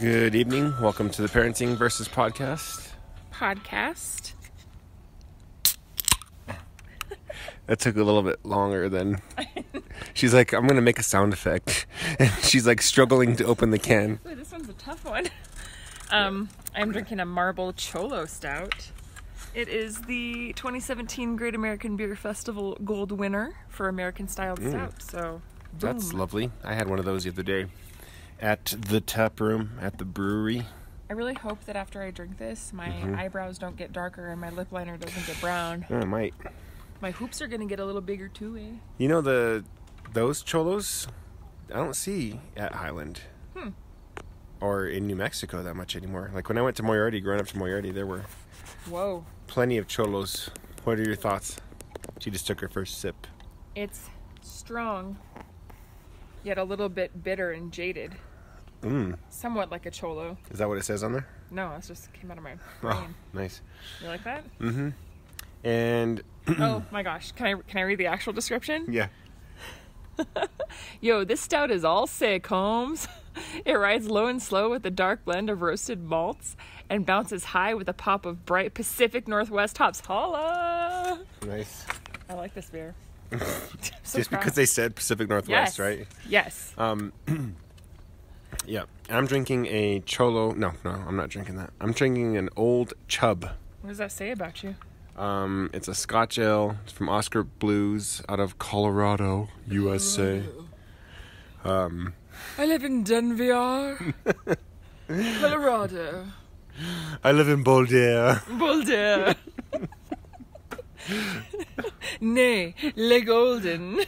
Good evening. Welcome to the Parenting Versus Podcast. That took a little bit longer than... She's like, I'm going to make a sound effect. And she's like struggling to open the can. Ooh, this one's a tough one. I'm drinking a Marble Cholo Stout. It is the 2017 Great American Beer Festival Gold winner for American Styled Stout. So, boom. That's lovely. I had one of those the other day at the tap room at the brewery. I really hope that after I drink this, my eyebrows don't get darker and my lip liner doesn't get brown. Yeah, it might. My hoops are going to get a little bigger too, eh? You know, those cholos, I don't see at Highland. Or in New Mexico that much anymore. Like when I went to Moriarty, growing up to Moriarty, there were plenty of cholos. What are your thoughts? She just took her first sip. It's strong, yet a little bit bitter and jaded. Somewhat like a cholo. Is that what it says on there? No, it just came out of my brain. Oh, nice. You like that? Mm-hmm. And... oh my gosh. Can I read the actual description? Yeah. Yo, this stout is all sick, Holmes. It rides low and slow with a dark blend of roasted malts and bounces high with a pop of bright Pacific Northwest hops. Holla! Nice. I like this beer. Just because they said Pacific Northwest, yes. right? Yes. Yeah. I'm drinking a Cholo. No, I'm not drinking that. I'm drinking an Old Chub. What does that say about you? It's a Scotch ale. It's from Oscar Blues out of Colorado, USA. I live in Denver, Colorado. I live in Boulder. Boulder. Nay, Le Golden.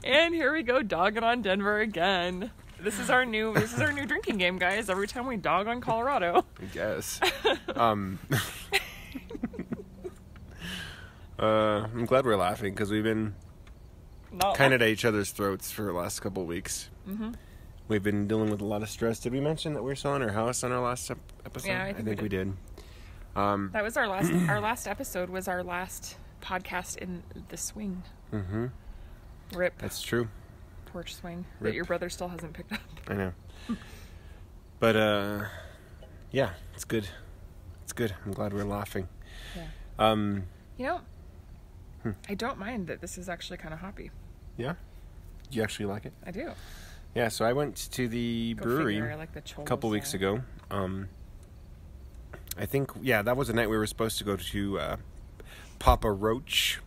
And here we go, dogging on Denver again. This is our new drinking game, guys. Every time we dog on Colorado. I guess. I'm glad we're laughing because we've been kind of at each other's throats for the last couple of weeks. We've been dealing with a lot of stress. Did we mention that we were selling our house on our last episode? Yeah, I think we did. That was our last episode was our last podcast in the swing. Rip. That's true. Porch swing that your brother still hasn't picked up. I know. But yeah, it's good. It's good. I'm glad we're laughing. Yeah. You know, I don't mind that this is actually kind of hoppy. Yeah? Do you actually like it? I do. Yeah, so I went to the brewery I like the a couple weeks ago. I think, that was the night we were supposed to go to Papa Roach.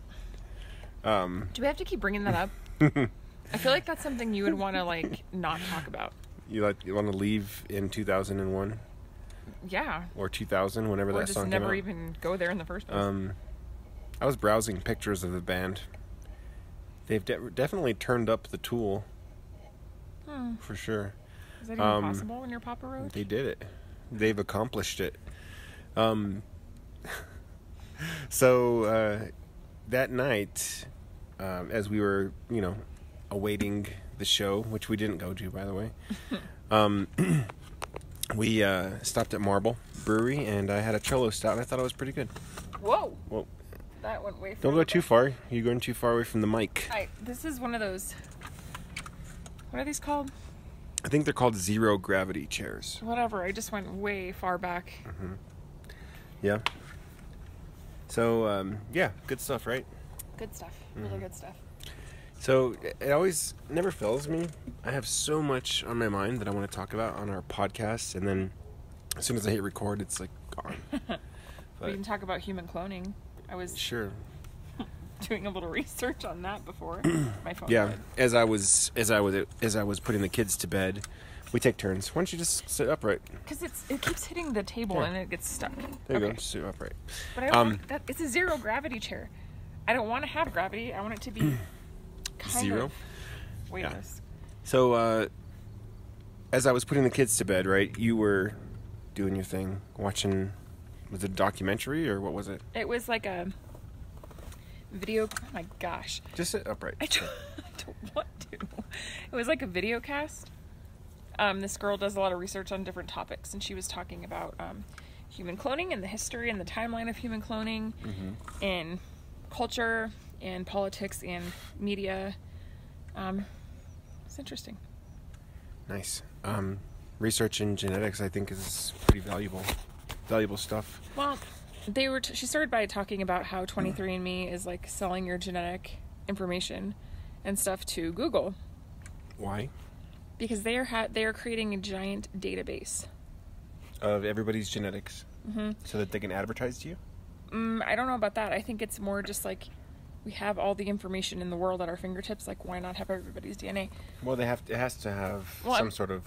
Do we have to keep bringing that up? I feel like that's something you would want to, like, not talk about. You want to leave in 2001? Yeah. Or 2000, whenever that song came out. Or just never even go there in the first place. I was browsing pictures of the band. They've definitely turned up the Tool. For sure. Is that even possible when you're Papa Roach? They did it. They've accomplished it. So, that night, as we were, awaiting the show, which we didn't go to, by the way, we stopped at Marble Brewery, and I had a Cholo Stout, and I thought it was pretty good. Whoa! That went way far. Don't go too far. You're going too far away from the mic. This is one of those... What are these called? I think they're called zero gravity chairs. Whatever. I just went way far back. Yeah. So, good stuff, right? Good stuff. Really good stuff. So, it always never fails me. I have so much on my mind that I want to talk about on our podcast, and then as soon as I hit record, it's like gone. We can talk about human cloning. I was doing a little research on that before my phone. Yeah, as I was putting the kids to bed, we take turns. Why don't you just sit upright? Because it keeps hitting the table and it gets stuck. There you go, just sit upright. But I want that. It's a zero gravity chair. I don't want to have gravity. I want it to be zero. Of weightless. So, as I was putting the kids to bed, right, you were doing your thing, watching. Was it a documentary or what was it? It was like a video. Oh my gosh! Just sit upright. I don't want to. It was like a video cast. This girl does a lot of research on different topics, and she was talking about human cloning and the history and the timeline of human cloning, and culture and politics and media. interesting. Nice. Research in genetics, I think, is pretty valuable stuff. Well, she started by talking about how 23andMe is like selling your genetic information and stuff to Google. Why? Because they are creating a giant database of everybody's genetics, so that they can advertise to you. I don't know about that. I think it's more just like we have all the information in the world at our fingertips. Like, why not have everybody's DNA? Well, it has to have sort of.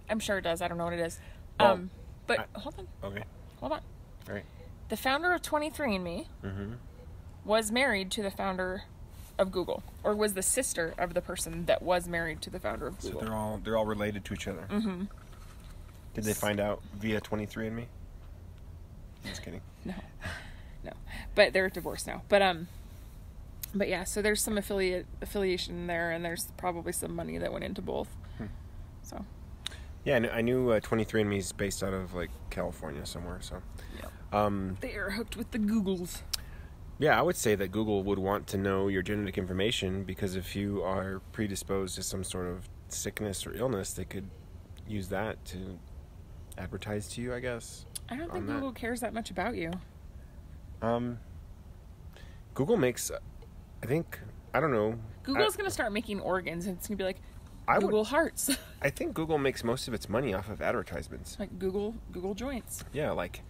I'm sure it does. I don't know what it is. Well, hold on. Okay. Hold on. All right. The founder of 23andMe was married to the founder of Google, or was the sister of the person that was married to the founder of Google. So they're all related to each other. Mm-hmm. Did they find out via 23andMe? Just kidding. No. But they're divorced now. But yeah, so there's some affiliation there, and there's probably some money that went into both. So. Yeah, I knew 23andMe is based out of like California somewhere. So. Yep. They are hooked with the Googles. Yeah, I would say that Google would want to know your genetic information, because if you are predisposed to some sort of sickness or illness, they could use that to advertise to you, I guess. I don't think Google cares that much about you. Google makes, I don't know. Google's going to start making organs, and it's going to be like Google Hearts. I think Google makes most of its money off of advertisements. Like Google joints. Yeah, like,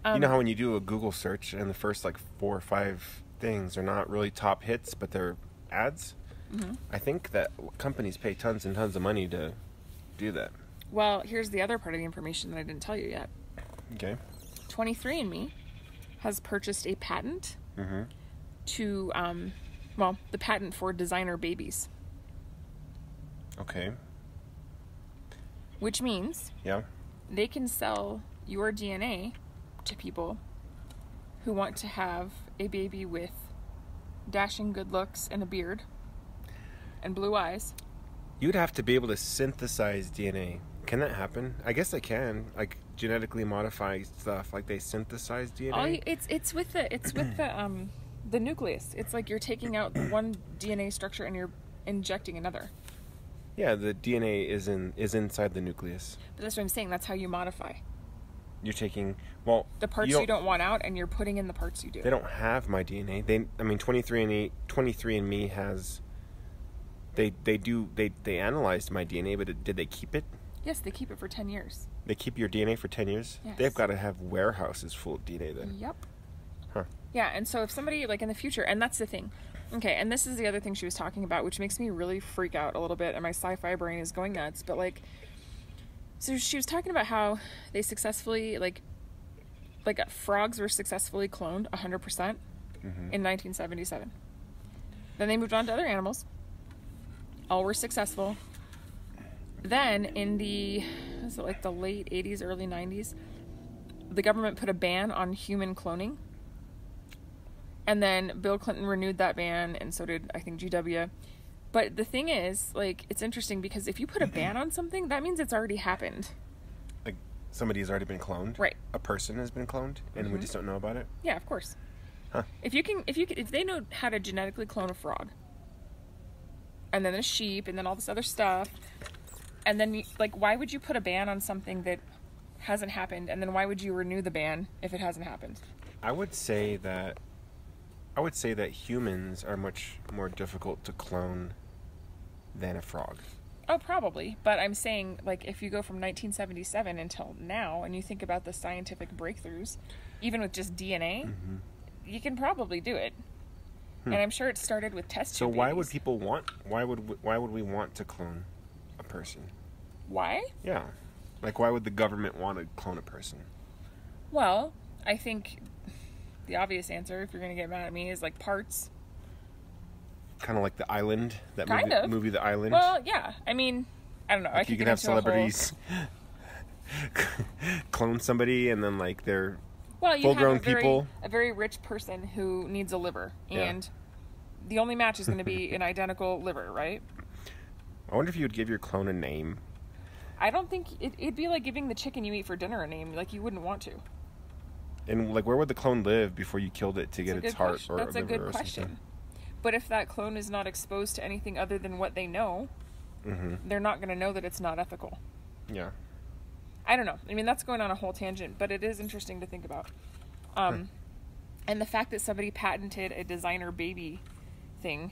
you know how when you do a Google search and the first like 4 or 5 things are not really top hits, but they're ads? Mm-hmm. I think that companies pay tons and tons of money to do that. Well, here's the other part of the information that I didn't tell you yet. Okay. 23andMe has purchased a patent to, the patent for designer babies. Okay. Which means they can sell your DNA to people who want to have a baby with dashing good looks and a beard and blue eyes. You'd have to be able to synthesize DNA. Can that happen? I guess they can, like genetically modify stuff. Like they synthesize DNA. It's with the nucleus. It's like you're taking out one DNA structure and you're injecting another. Yeah, the DNA is inside the nucleus. But that's what I'm saying. That's how you modify. You're taking the parts you don't want out, and you're putting in the parts you do. They don't have my DNA. 23andMe has. They analyzed my DNA, but did they keep it? Yes, they keep it for 10 years. They keep your DNA for 10 years? Yes. They've got to have warehouses full of DNA then. Yep. Huh. Yeah, and so if somebody, like in the future, and that's the thing. Okay, and this is the other thing she was talking about, which makes me really freak out a little bit, and my sci-fi brain is going nuts, but like, so she was talking about how they successfully, like frogs were successfully cloned 100% in 1977. Then they moved on to other animals. All were successful. Then in the late 80s, early 90s, the government put a ban on human cloning. And then Bill Clinton renewed that ban, and so did, I think, GW. But the thing is, like, it's interesting because if you put a ban on something, that means it's already happened. Like, somebody has already been cloned? Right. A person has been cloned, and we just don't know about it? Yeah, of course. Huh. If they know how to genetically clone a frog, and then a sheep, and then all this other stuff, and then, why would you put a ban on something that hasn't happened, and then why would you renew the ban if it hasn't happened? I would say that humans are much more difficult to clone than a frog. Oh, probably. But I'm saying, if you go from 1977 until now, and you think about the scientific breakthroughs, even with just DNA, you can probably do it. And I'm sure it started with test tube babies. Why would we want to clone a person? Why? Yeah. Why would the government want to clone a person? Well, I think the obvious answer, if you're going to get mad at me, is parts. Kind of like The Island, that movie The Island. Well, yeah. I mean, I don't know. You can have celebrities clone somebody, and then they're full-grown people. A very rich person who needs a liver, and the only match is going to be an identical liver, right? I wonder if you would give your clone a name. I don't think it'd be like giving the chicken you eat for dinner a name. You wouldn't want to. And where would the clone live before you killed it to get its heart or That's a liver good or question. something? But if that clone is not exposed to anything other than what they know, they're not going to know that it's not ethical. Yeah. I don't know. I mean, that's going on a whole tangent, but it is interesting to think about. And the fact that somebody patented a designer baby thing,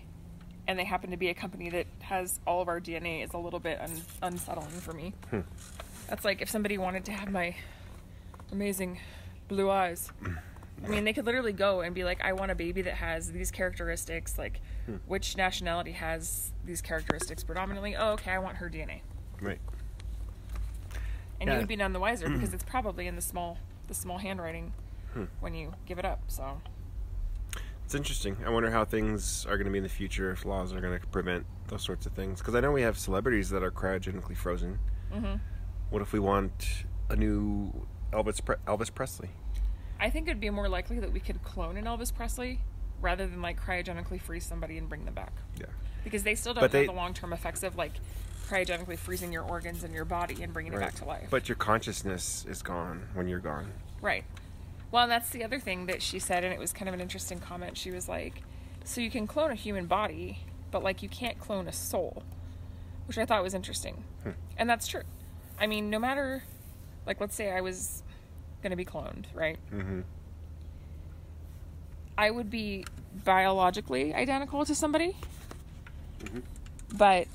and they happen to be a company that has all of our DNA, is a little bit unsettling for me. That's like if somebody wanted to have my amazing blue eyes. I mean, they could literally go and be like, I want a baby that has these characteristics, like which nationality has these characteristics predominantly. Oh, okay, I want her DNA. Right. And you would be none the wiser because it's probably in the small handwriting when you give it up. So it's interesting. I wonder how things are going to be in the future, if laws are going to prevent those sorts of things. Because I know we have celebrities that are cryogenically frozen. What if we want a new Elvis Presley? I think it'd be more likely that we could clone an Elvis Presley rather than like cryogenically freeze somebody and bring them back. Yeah. Because they still don't have the long-term effects of like cryogenically freezing your organs in your body and bringing it back to life. But your consciousness is gone when you're gone. Right. Well, and that's the other thing that she said, and it was kind of an interesting comment. She was like, so you can clone a human body, but like you can't clone a soul, which I thought was interesting. And that's true. I mean, no matter, like, let's say I was going to be cloned, right? I would be biologically identical to somebody, but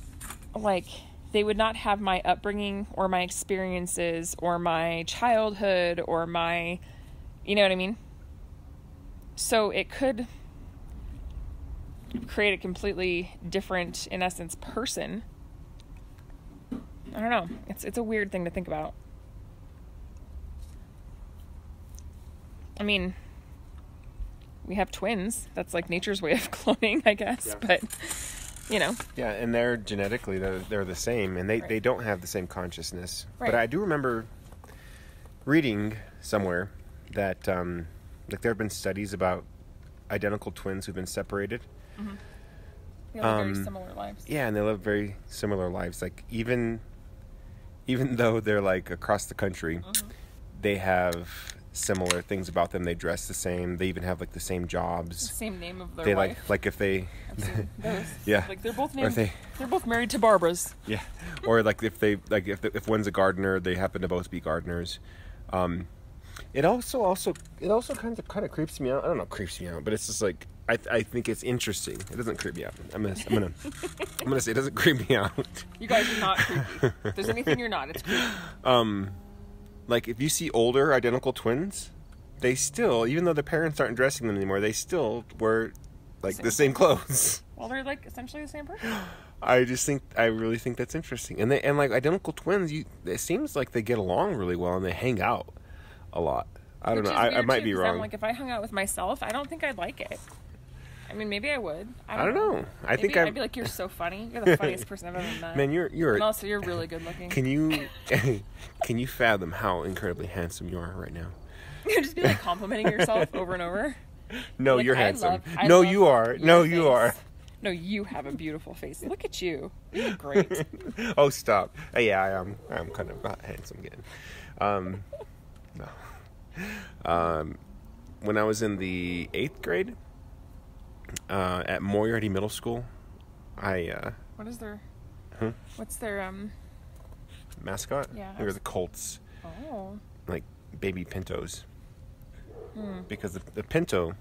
like they would not have my upbringing or my experiences or my childhood or my, you know what I mean? So it could create a completely different, in essence, person. I don't know. It's a weird thing to think about. I mean, we have twins. That's like nature's way of cloning, I guess. Yeah. But, you know. Yeah, and they're genetically, they're the same. And they don't have the same consciousness. Right. But I do remember reading somewhere that like there have been studies about identical twins who've been separated. They live very similar lives. Yeah, and they live very similar lives. Like even though they're like across the country, they have similar things about them. They dress the same. They even have like the same jobs. The same name of their wife. Like if they those. Yeah. Like they're both named, they're both married to Barbaras. Yeah. Or like if one's a gardener, they happen to both be gardeners. It also kind of creeps me out. I don't know, creeps me out, but it's just like I think it's interesting. It doesn't creep me out. I'm gonna say it doesn't creep me out. You guys are not creepy. If there's anything you're not, it's creepy. Like if you see older identical twins, they still, even though their parents aren't dressing them anymore, they still wear like the same clothes. Well, they're like essentially the same person. I really think that's interesting. And like identical twins, it seems like they get along really well and they hang out a lot. I don't know. I might be wrong. I'm like, if I hung out with myself, I don't think I'd like it. I mean, maybe I would. I don't know. I'd be like, you're so funny. You're the funniest person I've ever met. Man, you're. And also, you're really good looking. Can you fathom how incredibly handsome you are right now? You just be like complimenting yourself over and over. No, like, you're handsome. No, you are. No, you are. No, you have a beautiful face. Look at you. You look great. Oh, stop. Yeah, I am. I'm kind of not handsome again. No. When I was in the 8th grade, at Moriarty Middle School, what is their... What's their, mascot? Yeah. They were the Colts. Oh. Like, baby pintos. Because the pinto...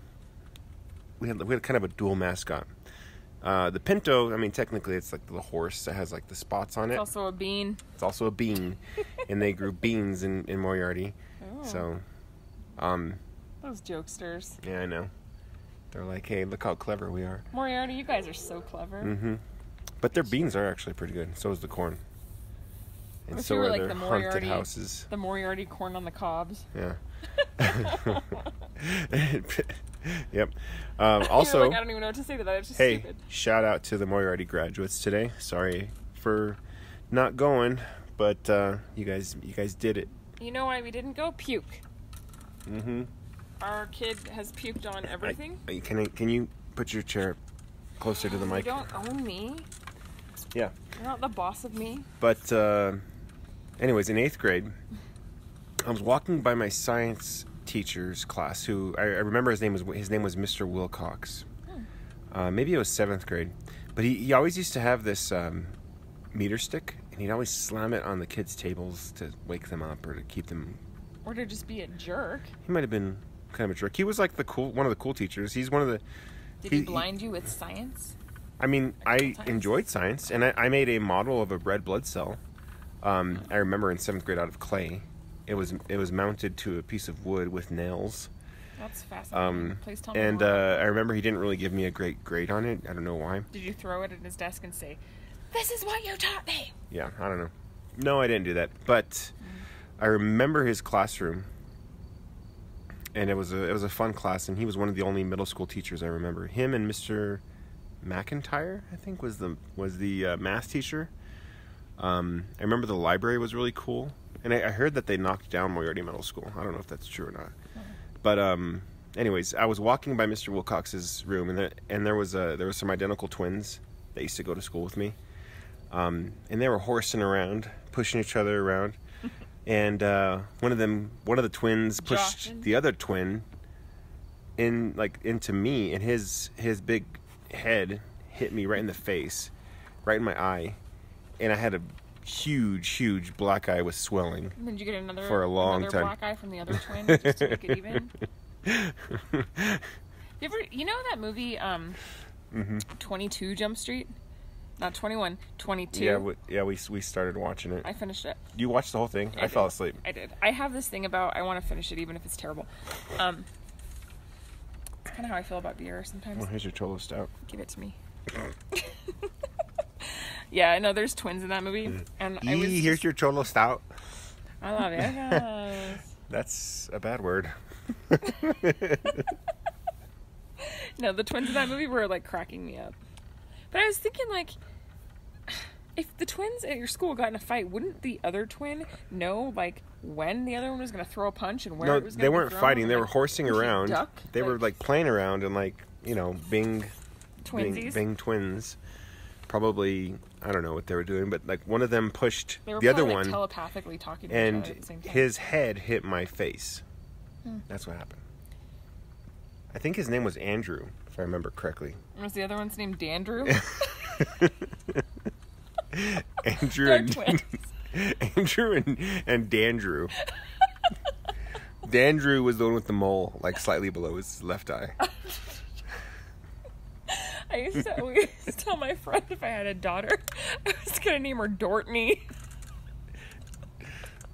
We had kind of a dual mascot. The pinto, I mean, technically it's like the horse that has like the spots on it. It's also a bean. It's also a bean. And they grew beans in Moriarty. Oh. So, those jokesters. Yeah, I know. They're like, hey, look how clever we are. Moriarty, you guys are so clever. But their beans are actually pretty good. So is the corn. And so are their haunted houses. The Moriarty corn on the cobs. Yeah. Yep. Also, like, I don't even know what to say to that. It's just stupid. Shout out to the Moriarty graduates today. Sorry for not going, but you guys did it. You know why we didn't go? Puke. Our kid has puked on everything. Can you put your chair closer to the mic? You don't own me. Yeah. You're not the boss of me. But anyways, in 8th grade, I was walking by my science teacher's class, who I remember his name was Mr. Wilcox. Maybe it was 7th grade, but he always used to have this meter stick, and he'd always slam it on the kids' tables to wake them up or to keep them. Or to just be a jerk. He might have been kind of a jerk. He was like one of the cool teachers. He's one of the. Did he blind you with science? I mean, I enjoyed science, and I made a model of a red blood cell. I remember in 7th grade out of clay. It was mounted to a piece of wood with nails. That's fascinating. Please tell me and more. I remember he didn't really give me a great grade on it. I don't know why. Did you throw it at his desk and say, "This is what you taught me"? Yeah, I don't know. No, I didn't do that. But I remember his classroom, and it was a fun class. And he was one of the only middle school teachers I remember. Him and Mr. McIntyre, I think, was the math teacher. I remember the library was really cool, and I heard that they knocked down Moriarty Middle School. I don't know if that's true or not. But anyways, I was walking by Mr. Wilcox's room, and there was some identical twins that used to go to school with me, and they were horsing around, pushing each other around, and one of the twins pushed the other twin into me, and his big head hit me right in the face, right in my eye, and I had a huge black eye was swelling. And then did you get another for a long time. Black eye from the other twin just to make it even? You know that movie 22 Jump Street? Not 21, 22. Yeah, we started watching it. I finished it. You watched the whole thing? I fell asleep. I did. I have this thing about I want to finish it even if it's terrible. It's kind of how I feel about beer sometimes. Well, here's your Cholo Stout. Give it to me. Yeah, I know there's twins in that movie, and here's your Cholo Stout. I love it. Yes. That's a bad word. No, the twins in that movie were like cracking me up. But I was thinking, like, if the twins at your school got in a fight, wouldn't the other twin know, like, when the other one was going to throw a punch and where it was going to be they weren't thrown? fighting. They were horsing around. Duck? They were like playing around and being Twinsies? being twins. Probably, I don't know what they were doing, but like one of them pushed They were the other probably, one, like, telepathically talking to each and other at the same time. his head hit my face. That's what happened. I think his name was Andrew, if I remember correctly. Was the other one's name Dandrew? Andrew They're twins. Andrew and Dandrew. Dandrew was the one with the mole, like slightly below his left eye. I used to always tell my friend if I had a daughter, I was going to name her Dortney.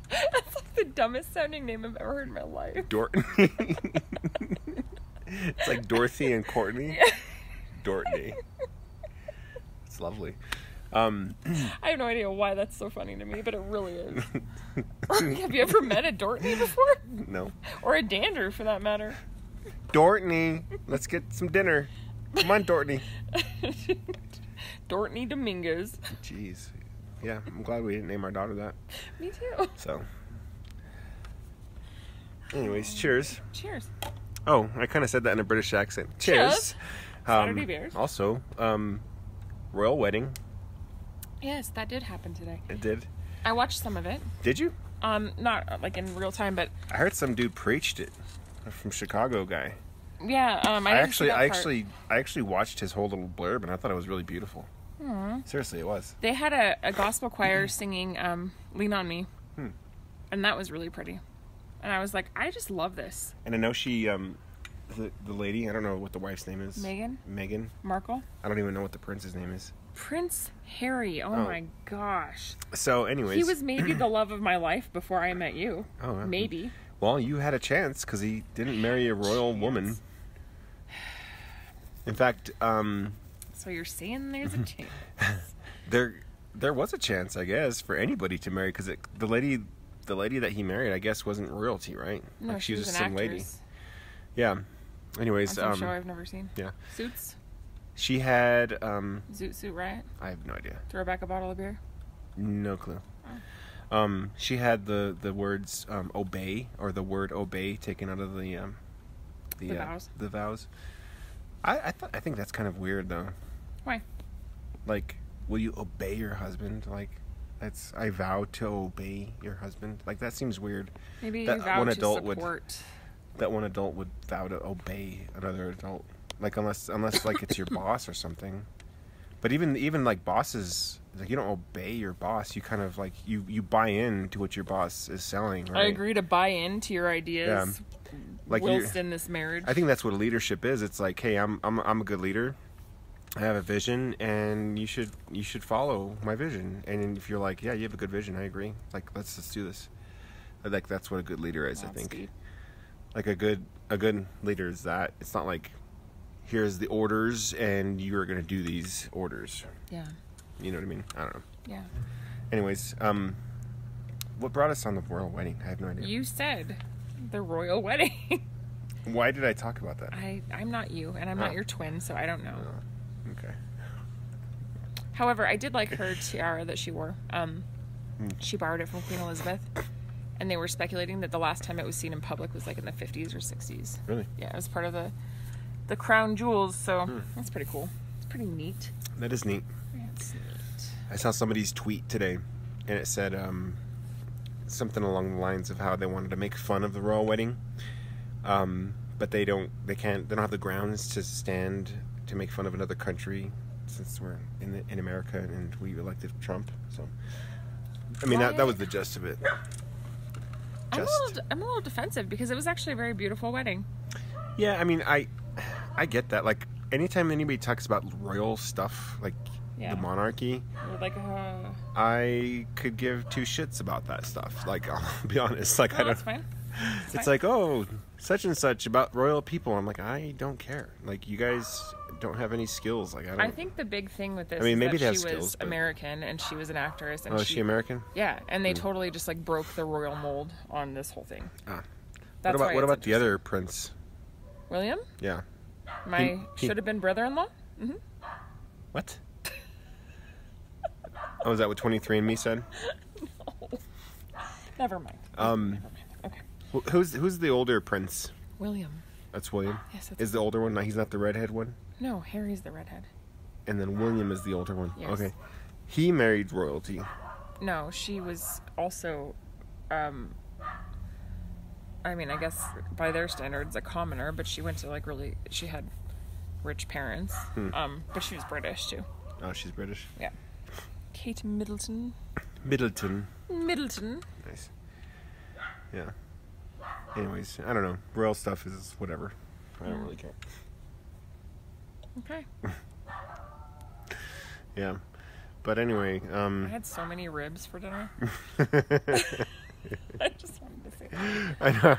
That's like the dumbest sounding name I've ever heard in my life. Dortney. It's like Dorothy and Courtney. Yeah. Dortney. It's lovely. I have no idea why that's so funny to me, but it really is. Have you ever met a Dortney before? No. Or a Dander, for that matter. Dortney, let's get some dinner. Come on, Dortney. Dortney Dominguez. Jeez. Yeah, I'm glad we didn't name our daughter that. Me too. So. Anyways, cheers. Cheers. Oh, I kind of said that in a British accent. Cheers. Saturday beers. Also, royal wedding. Yes, that did happen today. It did. I watched some of it. Did you? Not like in real time, but I heard some dude preached it. From Chicago guy. yeah. I actually watched his whole little blurb, and I thought it was really beautiful. Seriously, it was. They had a gospel choir singing "Lean on Me," and that was really pretty. And I was like, I just love this. And I know she, the lady, I don't know what the wife's name is. Meghan Markle. I don't even know what the prince's name is. Prince Harry. Oh my gosh. So, anyways, he was maybe the love of my life before I met you. Oh, maybe. Well, you had a chance because he didn't marry a royal woman. In fact, so you're saying there's a chance? there was a chance, I guess, for anybody to marry because the lady that he married, I guess, wasn't royalty, right? No, like, she was just an some actress. lady. Yeah. Anyways, on some show I've never seen. Yeah. Suits. She had Zoot Suit Riot. I have no idea. Throw back a bottle of beer. No clue. Oh. She had the words obey or the word obey taken out of the vows. The vows. I think that's kind of weird though. Why? Like, will you obey your husband? Like, I vow to obey your husband. Like, that seems weird. Maybe you vow to support. That one adult would vow to obey another adult. Like, unless like it's your boss or something. But even like bosses, like you don't obey your boss. You kind of like you buy in to what your boss is selling. Right? I agree to buy into your ideas. Yeah. Like whilst in this marriage. I think that's what leadership is. It's like, hey, I'm a good leader. I have a vision, and you should follow my vision. And if you're like, yeah, you have a good vision, I agree. Like, let's do this. Like that's what a good leader is. That's I think. Deep. Like a good leader is that. It's not like, here's the orders, and you're gonna do these orders. Yeah. You know what I mean? I don't know. Yeah. Anyways, what brought us on the royal wedding? I have no idea. You said the royal wedding. Why did I talk about that? I'm not you, and I'm not your twin, so I don't know. Oh, okay. However, I did like her tiara that she wore. She borrowed it from Queen Elizabeth, and they were speculating that the last time it was seen in public was like in the 50s or 60s. Really? Yeah, it was part of the crown jewels, so that's pretty cool. It's pretty neat. That is neat. Yeah, it's neat. I saw somebody's tweet today, and it said something along the lines of how they wanted to make fun of the royal wedding, but they don't have the grounds to stand to make fun of another country since we're in America and we elected Trump. So, I mean, that was the gist of it. I'm a little defensive because it was actually a very beautiful wedding. Yeah, I mean, I get that. Like, anytime anybody talks about royal stuff, like the monarchy, like I could give two shits about that stuff. Like, I'll be honest. Like, I don't. That's fine. It's like, oh, such and such about royal people. I'm like, I don't care. Like, you guys don't have any skills. Like, I think the big thing with this maybe is that she was skills, American and she was an actress. And is she American? Yeah, and they totally just like broke the royal mold on this whole thing. That's what about the other prince? William? Yeah. My should have been brother-in-law? Mm-hmm. What? Oh, is that what 23andMe said? No. Never mind. Okay. Who's the older prince? William. That's William? Yes, is the older one? No, he's not the redhead one? No, Harry's the redhead. And then William is the older one? Yes. Okay. He married royalty. No, she was also, I mean, I guess by their standards, a commoner, but she went to she had rich parents. But she was British too. Oh, she's British? Yeah. Kate Middleton. Middleton. Nice. Yeah. Anyways, I don't know. Royal stuff is whatever. I don't really care. Okay. Yeah. But anyway, I had so many ribs for dinner. I just wanted to say that. I know.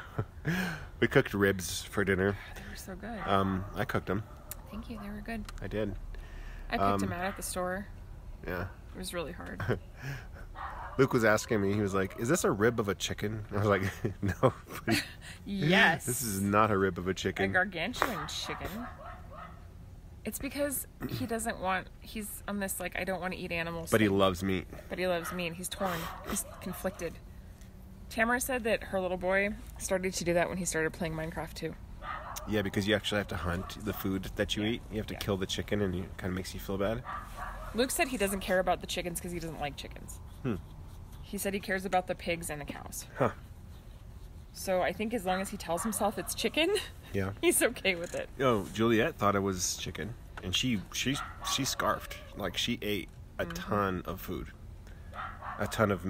We cooked ribs for dinner. They were so good. I cooked them. Thank you. They were good. I did. I picked them out at the store. Yeah. It was really hard. Luke was asking me, he was like, is this a rib of a chicken? I was like, no. Yes. This is not a rib of a chicken. A gargantuan chicken. It's because he's on this, like, I don't want to eat animals. But he loves meat. He's torn. He's conflicted. Tamara said that her little boy started to do that when he started playing Minecraft too. Yeah, because you actually have to hunt the food that you eat. You have to kill the chicken, and it kind of makes you feel bad. Luke said he doesn't care about the chickens because he doesn't like chickens. He said he cares about the pigs and the cows. Huh. So I think as long as he tells himself it's chicken, he's okay with it. Juliet thought it was chicken, and she scarfed. Like, she ate a ton of food. A ton of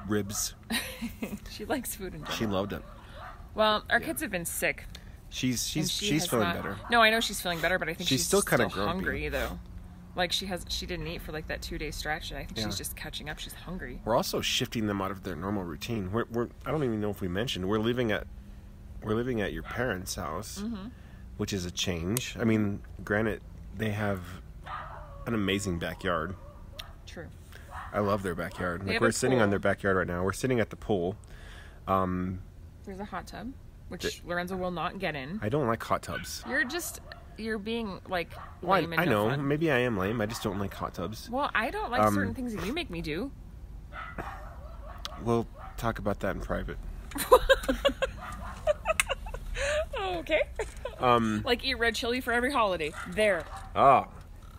ribs. She likes food in general. She loved it. Well, our kids have been sick. She's feeling better. No, I know she's feeling better, but I think she's still kind of hungry though. Like she didn't eat for like that 2-day stretch, and I think she's just catching up. She's hungry. We're also shifting them out of their normal routine. I don't even know if we mentioned we're living at your parents' house, which is a change. I mean, granted, they have an amazing backyard. True. I love their backyard. Like, we're sitting on their backyard right now. We're sitting at the pool. There's a hot tub, which Lorenzo will not get in. I don't like hot tubs. You're being, like, lame and I know. fun. Maybe I am lame. I just don't like hot tubs. Well, I don't like certain things that you make me do. We'll talk about that in private. Okay. Like, eat red chili for every holiday. There. Oh.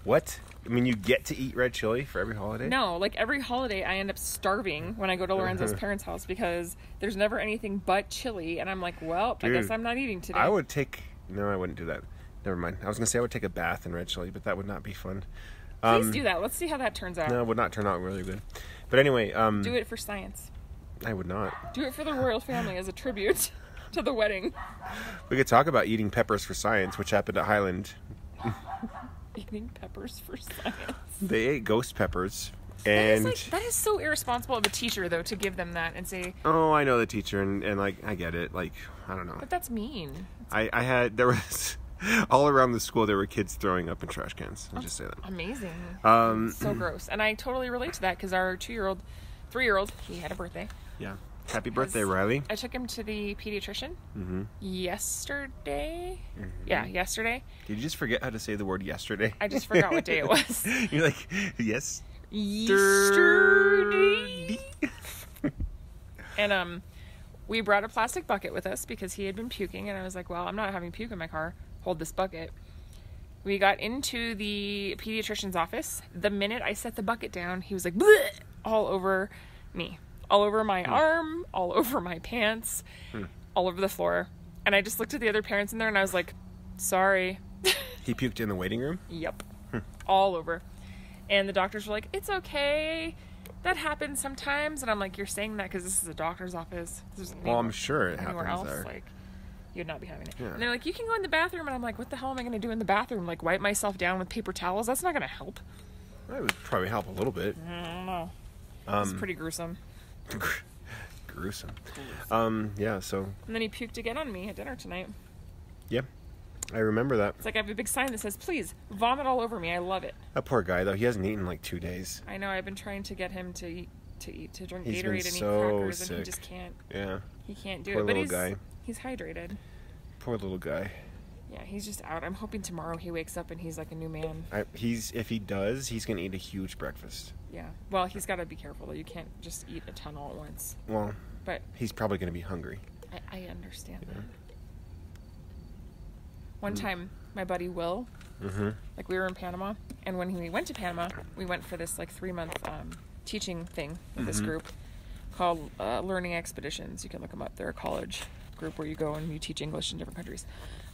What? I mean, you get to eat red chili for every holiday? No, like every holiday I end up starving when I go to Lorenzo's parents' house because there's never anything but chili, and I'm like, well, dude, I guess I'm not eating today. No, I wouldn't do that. Never mind. I was going to say I would take a bath in red chili, but that would not be fun. Please do that. Let's see how that turns out. No, it would not turn out really good. But anyway, do it for science. I would not. Do it for the royal family as a tribute to the wedding. We could talk about eating peppers for science, which happened at Highland. Eating peppers for science. They ate ghost peppers. And that is so irresponsible of a teacher, though, to give them that and say... Oh, I know the teacher, and like, I get it. Like, I don't know. But that's mean. There was... All around the school, there were kids throwing up in trash cans. I'll just say that. Amazing. So gross. And I totally relate to that, because our 3-year-old, he had a birthday. Yeah. Happy birthday, Riley. I took him to the pediatrician yesterday. Yeah, yesterday. Did you just forget how to say the word yesterday? I just forgot what day it was. You're like, yes. Yesterday. And we brought a plastic bucket with us because he had been puking, and I was like, well, I'm not having puke in my car. Hold this bucket. We got into the pediatrician's office. The minute I set the bucket down, he was like, bleh, all over me. All over my arm, all over my pants, all over the floor. And I just looked at the other parents in there, and I was like, sorry. He puked in the waiting room? Yep. All over. And the doctors were like, it's okay. That happens sometimes. And I'm like, you're saying that because this is a doctor's office. Well, I'm sure it anywhere happens else, there. like, you'd not be having it. Yeah. And they're like, you can go in the bathroom. And I'm like, what the hell am I going to do in the bathroom? Like, wipe myself down with paper towels? That's not going to help. That would probably help a little bit. I don't know. It's pretty gruesome. Gruesome. Yeah, so... And then he puked again on me at dinner tonight. Yeah. I remember that. It's like I have a big sign that says, please, vomit all over me. I love it. That poor guy, though. He hasn't eaten in like 2 days. I know. I've been trying to get him to drink He's Gatorade and eat so crackers, sick. and he just can't. Yeah. He can't do Poor it. But little guy. He's hydrated. Poor little guy. Yeah, he's just out. I'm hoping tomorrow he wakes up and he's like a new man. If he does, he's going to eat a huge breakfast. Yeah. Well, he's got to be careful, though. You can't just eat a ton all at once. Well, but he's probably going to be hungry. I understand that. One time, my buddy Will, like we were in Panama, and when we went to Panama, we went for this like 3-month teaching thing with this group called Learning Expeditions. You can look them up. They're a college group where you go and you teach English in different countries.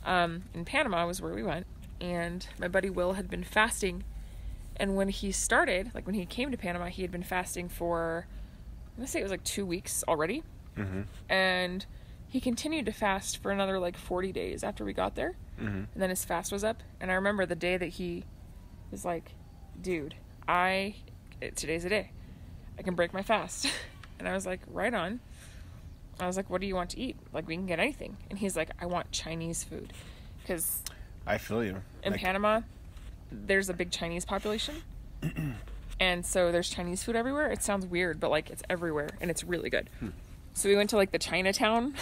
In Panama was where we went, and my buddy Will had been fasting, and when he started, like when he came to Panama, he had been fasting for, I'm going to say it was like 2 weeks already, and he continued to fast for another like 40 days after we got there, and then his fast was up, and I remember the day that he was like, dude, today's the day. I can break my fast. And I was like, right on. I was like, what do you want to eat? Like, we can get anything. And he's like, I want Chinese food. Because I feel you. In Panama, there's a big Chinese population. And so there's Chinese food everywhere. It sounds weird, but like it's everywhere. And it's really good. So we went to like the Chinatown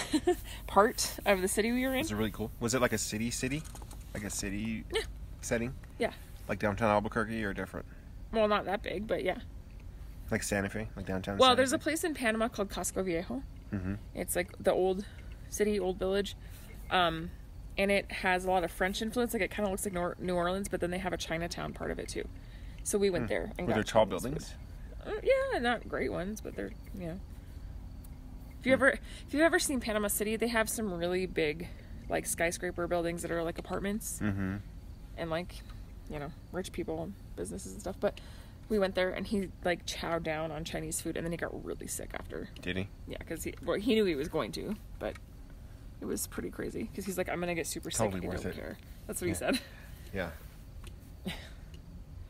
part of the city we were in. Was it really cool? Was it like a city? Like a city setting? Yeah. Like downtown Albuquerque or different? Well, not that big, but yeah. Like Santa Fe? Like downtown Well, Santa there's Fe? a place in Panama called Casco Viejo. It's like the old city, old village. And it has a lot of French influence. Like it kind of looks like New Orleans, but then they have a Chinatown part of it too. So we went there. And Were there tall buildings? Yeah, not great ones, but they're, you know. If you've ever seen Panama City, they have some really big, like skyscraper buildings that are like apartments, and like, you know, rich people and businesses and stuff. But we went there, and he like chowed down on Chinese food, and then he got really sick after. Did he? Yeah, because he knew he was going to, but it was pretty crazy. Because he's like, I'm gonna get super sick. Totally worth it. Care. That's what he said. Yeah.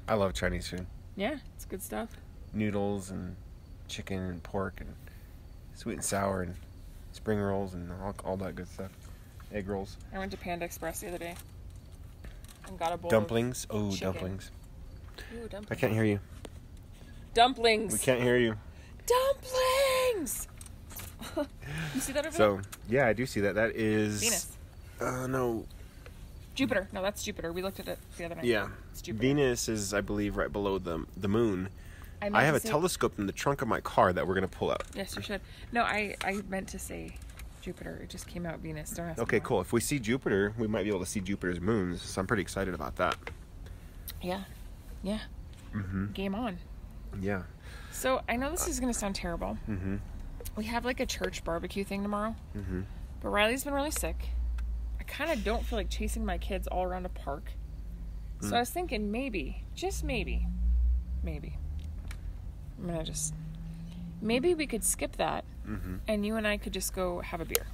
I love Chinese food. Yeah, it's good stuff. Noodles and chicken and pork and sweet and sour and spring rolls and all that good stuff. Egg rolls. I went to Panda Express the other day and got a bowl dumplings. of chicken. Dumplings. Ooh, dumplings. I can't hear you. Dumplings. We can't hear you. Dumplings. You see that over there? So, yeah, I do see that. That is Venus. No. Jupiter. No, that's Jupiter. We looked at it the other night. Yeah. It's Jupiter. Venus is, I believe, right below the moon. I have a telescope in the trunk of my car that we're going to pull out. Yes, you should. No, I meant to say Jupiter. It just came out Venus. Don't ask me Okay, why. cool. If we see Jupiter, we might be able to see Jupiter's moons. So I'm pretty excited about that. Yeah. Yeah. Game on. Yeah. So I know this is going to sound terrible. We have like a church barbecue thing tomorrow. But Riley's been really sick. I kind of don't feel like chasing my kids all around a park So I was thinking maybe, just maybe, I'm going to maybe we could skip that and you and I could just go have a beer.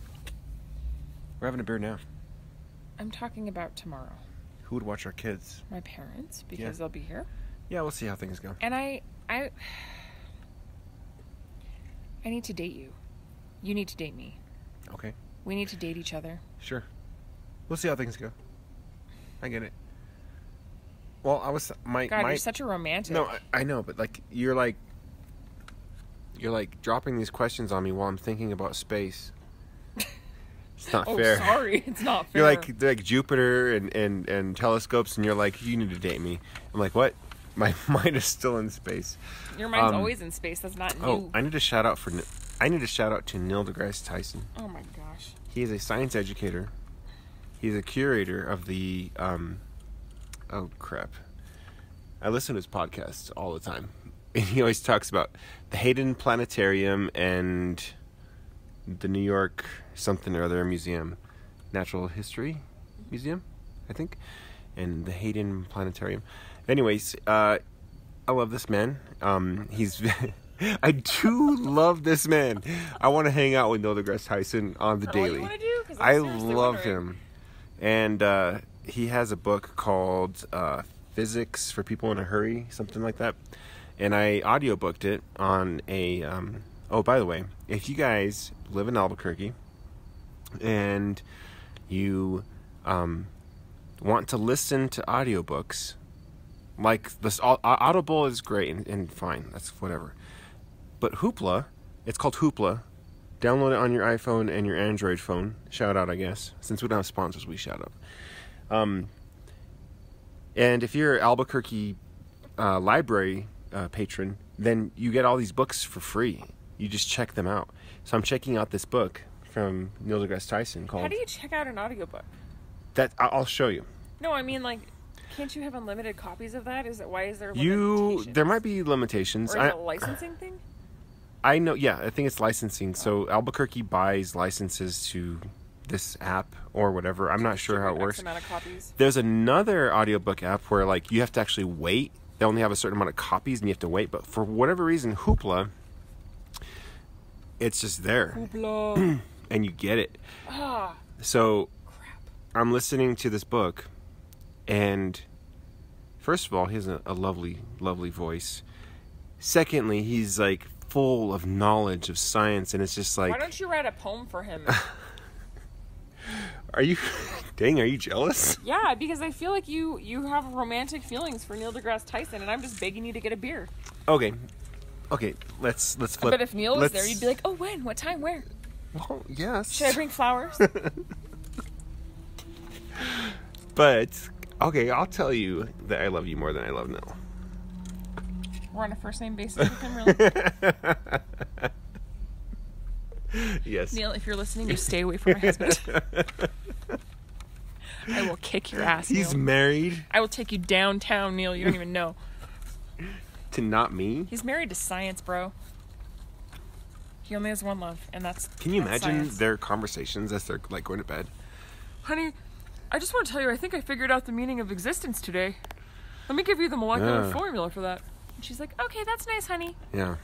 We're having a beer now. I'm talking about tomorrow. Who would watch our kids? My parents, because they'll be here. Yeah, we'll see how things go. And I need to date you. You need to date me. Okay. We need to date each other. Sure. We'll see how things go. I get it. Well, you're such a romantic. No, I know, but like you're like dropping these questions on me while I'm thinking about space. It's not fair. Sorry, it's not fair. You're like Jupiter and telescopes, and you're like, you need to date me. I'm like, what? My mind is still in space. Your mind's always in space. That's not new. Oh, I need to shout out to Neil deGrasse Tyson. Oh my gosh. He is a science educator. He's a curator of the oh crap. I listen to his podcasts all the time. And he always talks about the Hayden Planetarium and the New York something or other museum. Natural History Museum, I think. And the Hayden Planetarium. Anyways, I love this man. I do love this man. I want to hang out with Neil deGrasse Tyson on the daily. What you want to do? I love him. And he has a book called Physics for People in a Hurry, something like that. And I audiobooked it on a... oh, by the way, if you guys live in Albuquerque and you want to listen to audiobooks, like this, Audible is great and fine. That's whatever. But Hoopla, it's called Hoopla. Download it on your iPhone and your Android phone. Shout out, I guess. Since we don't have sponsors, we shout out. And if you're an Albuquerque library patron, then you get all these books for free. You just check them out. So I'm checking out this book from Neil deGrasse Tyson called... How do you check out an audiobook? That I'll show you. No, I mean, like, can't you have unlimited copies of that? Why is there limitations? There might be limitations. Or is it a licensing thing? I know, yeah, I think it's licensing. So Albuquerque buys licenses to this app or whatever. I'm not sure how it works. Amount of copies. There's another audiobook app where like you have to actually wait. They only have a certain amount of copies and you have to wait. But for whatever reason, Hoopla, it's just there. Hoopla. And you get it. Ah. So crap. I'm listening to this book, and first of all, he has a lovely, lovely voice. Secondly, he's like full of knowledge of science, and it's just like... Why don't you write a poem for him? Are you... Dang, are you jealous? Yeah, because I feel like you have romantic feelings for Neil deGrasse Tyson, and I'm just begging you to get a beer. Okay, let's flip. But if Neil was there, you'd be like, oh, when? What time? Where? Well, yes. Should I bring flowers? But, okay, I'll tell you that I love you more than I love Neil. We're on a first name basis with him, really? Yes. Neil, if you're listening, you stay away from my husband. I will kick your ass, He's Neil. married. I will take you downtown, Neil. You don't even know. To not me? He's married to science, bro. He only has one love, and that's Can you that's imagine science. their conversations as they're like going to bed? Honey, I just want to tell you, I think I figured out the meaning of existence today. Let me give you the molecular formula for that. And she's like, okay, that's nice, honey. Yeah.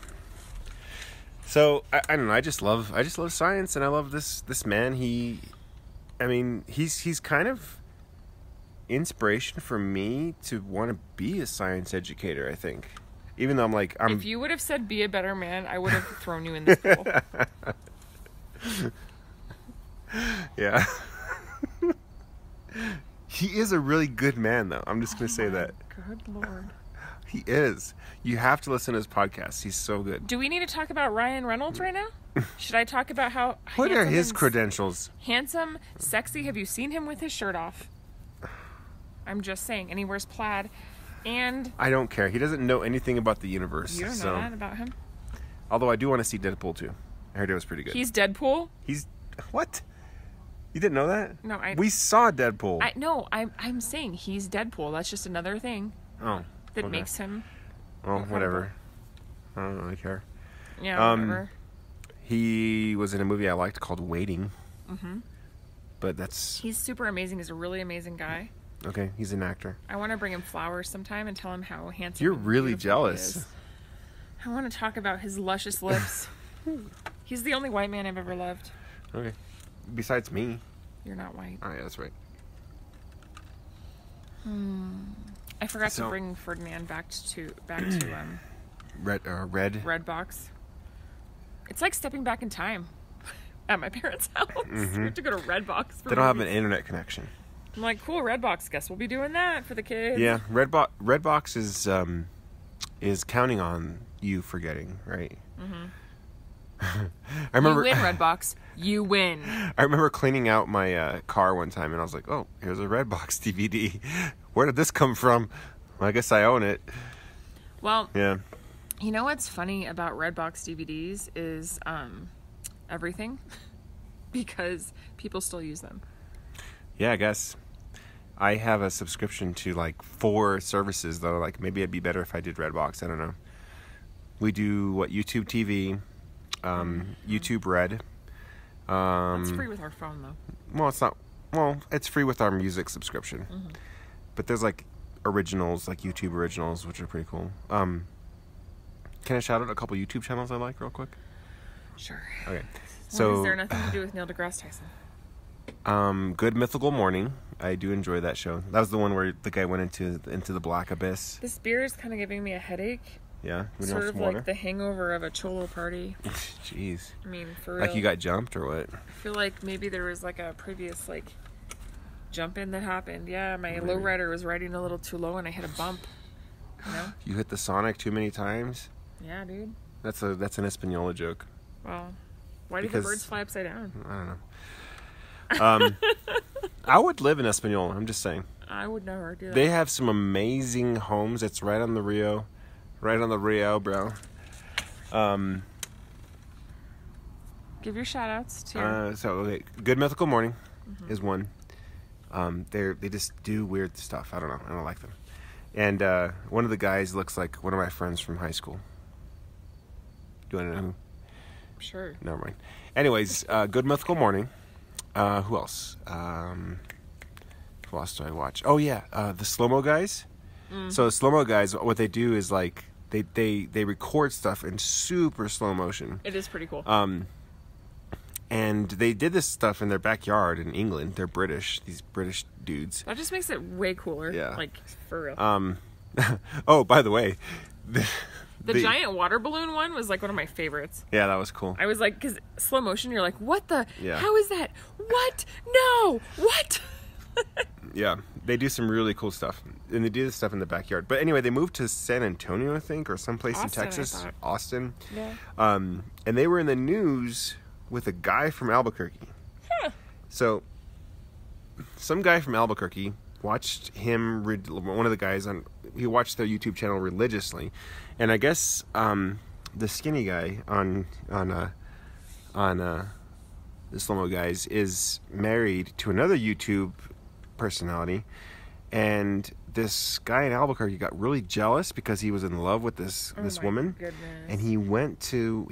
So I don't know. I just love science, and I love this man. He's kind of inspiration for me to want to be a science educator. I think, even though I'm If you would have said be a better man, I would have thrown you in this pool. Yeah. He is a really good man, though. I'm just gonna say that. Good Lord. He is. You have to listen to his podcast. He's so good. Do we need to talk about Ryan Reynolds right now? Should I talk about how what are his credentials? Handsome, sexy. Have you seen him with his shirt off? I'm just saying. And he wears plaid. And I don't care. He doesn't know anything about the universe. You don't know that about him? Although I do want to see Deadpool too. I heard it was pretty good. He's Deadpool? He's what? You didn't know that? No, we saw Deadpool. I'm saying he's Deadpool. That's just another thing. Oh. That makes him. Oh, whatever. I don't really care. Yeah, whatever. He was in a movie I liked called Waiting. Mm-hmm. But that's... He's super amazing. He's a really amazing guy. Okay, he's an actor. I want to bring him flowers sometime and tell him how handsome. You're really jealous. He is. I want to talk about his luscious lips. He's the only white man I've ever loved. Okay. Besides me. You're not white. Oh, yeah, that's right. I forgot to bring Ferdinand back to Redbox. It's like stepping back in time at my parents' house. Mm-hmm. We have to go to Redbox. They don't have an internet connection. I'm like, cool, Redbox. Guess we'll be doing that for the kids. Yeah, Redbox is counting on you forgetting, right? Mm-hmm. I remember. You win, Redbox. You win. I remember cleaning out my car one time, and I was like, "Oh, here's a Redbox DVD. Where did this come from? Well, I guess I own it." Well, yeah. You know what's funny about Redbox DVDs is everything, because people still use them. Yeah, I guess. I have a subscription to like 4 services, though. Like maybe it'd be better if I did Redbox. I don't know. We do YouTube TV. YouTube Red. It's free with our phone, though. Well, it's not. Well, it's free with our music subscription. Mm-hmm. But there's like originals, like YouTube originals, which are pretty cool. Can I shout out a couple YouTube channels I like real quick? Sure. Okay. So is there nothing to do with Neil deGrasse Tyson? Good Mythical Morning. I do enjoy that show. That was the one where the guy went into the black abyss. This beer is kind of giving me a headache. Yeah, sort of like the hangover of a cholo party. Jeez. I mean, for real. Like you got jumped or what? I feel like maybe there was like a previous like jump in that happened. Yeah, my lowrider was riding a little too low and I hit a bump. You know? You hit the Sonic too many times? Yeah, dude. That's an Espanola joke. Well, why do the birds fly upside down? I don't know. I would live in Espanola. I'm just saying. I would never do that. They have some amazing homes. It's right on the Rio. Right on the Rio, bro. Give your shout outs to okay. Good Mythical Morning is one. They just do weird stuff. I don't know. I don't like them. And one of the guys looks like one of my friends from high school. Do you want to know who? Sure. Never mind. Anyways, Good Mythical Morning. Who else? Who else do I watch? Oh yeah, the Slow-Mo guys. So the Slow-Mo guys, what they do is like they record stuff in super slow motion. It is pretty cool. And they did this stuff in their backyard in England. They're British, these British dudes. That just makes it way cooler. Yeah. Like, for real. Oh, by the way. The giant water balloon one was like one of my favorites. Yeah, that was cool. I was like, because slow motion, you're like, what the? Yeah. How is that? What? No! What? Yeah, they do some really cool stuff. And they do this stuff in the backyard. But anyway, they moved to San Antonio, I think, or someplace in Texas. Austin. Yeah. And they were in the news with a guy from Albuquerque. Huh. So, some guy from Albuquerque watched him, one of the guys, he watched their YouTube channel religiously. And I guess the skinny guy on the Slow-Mo guys is married to another YouTube personality, and this guy in Albuquerque got really jealous because he was in love with this woman, and he went to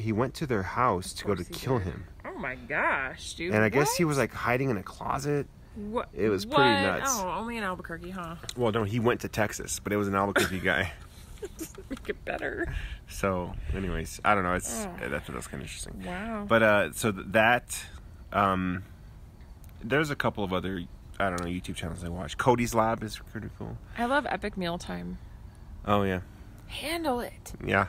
their house to go to kill him. Oh my gosh, dude! And I guess he was like hiding in a closet. What? It was pretty nuts. Oh, only in Albuquerque, huh? Well, no, he went to Texas, but it was an Albuquerque guy. Doesn't make it better. So, anyways, I don't know. I thought that was kind of interesting. Wow. But so that there's a couple of other, I don't know, YouTube channels I watch. Cody's Lab is pretty cool. I love Epic Mealtime. Oh yeah. Handle it. Yeah.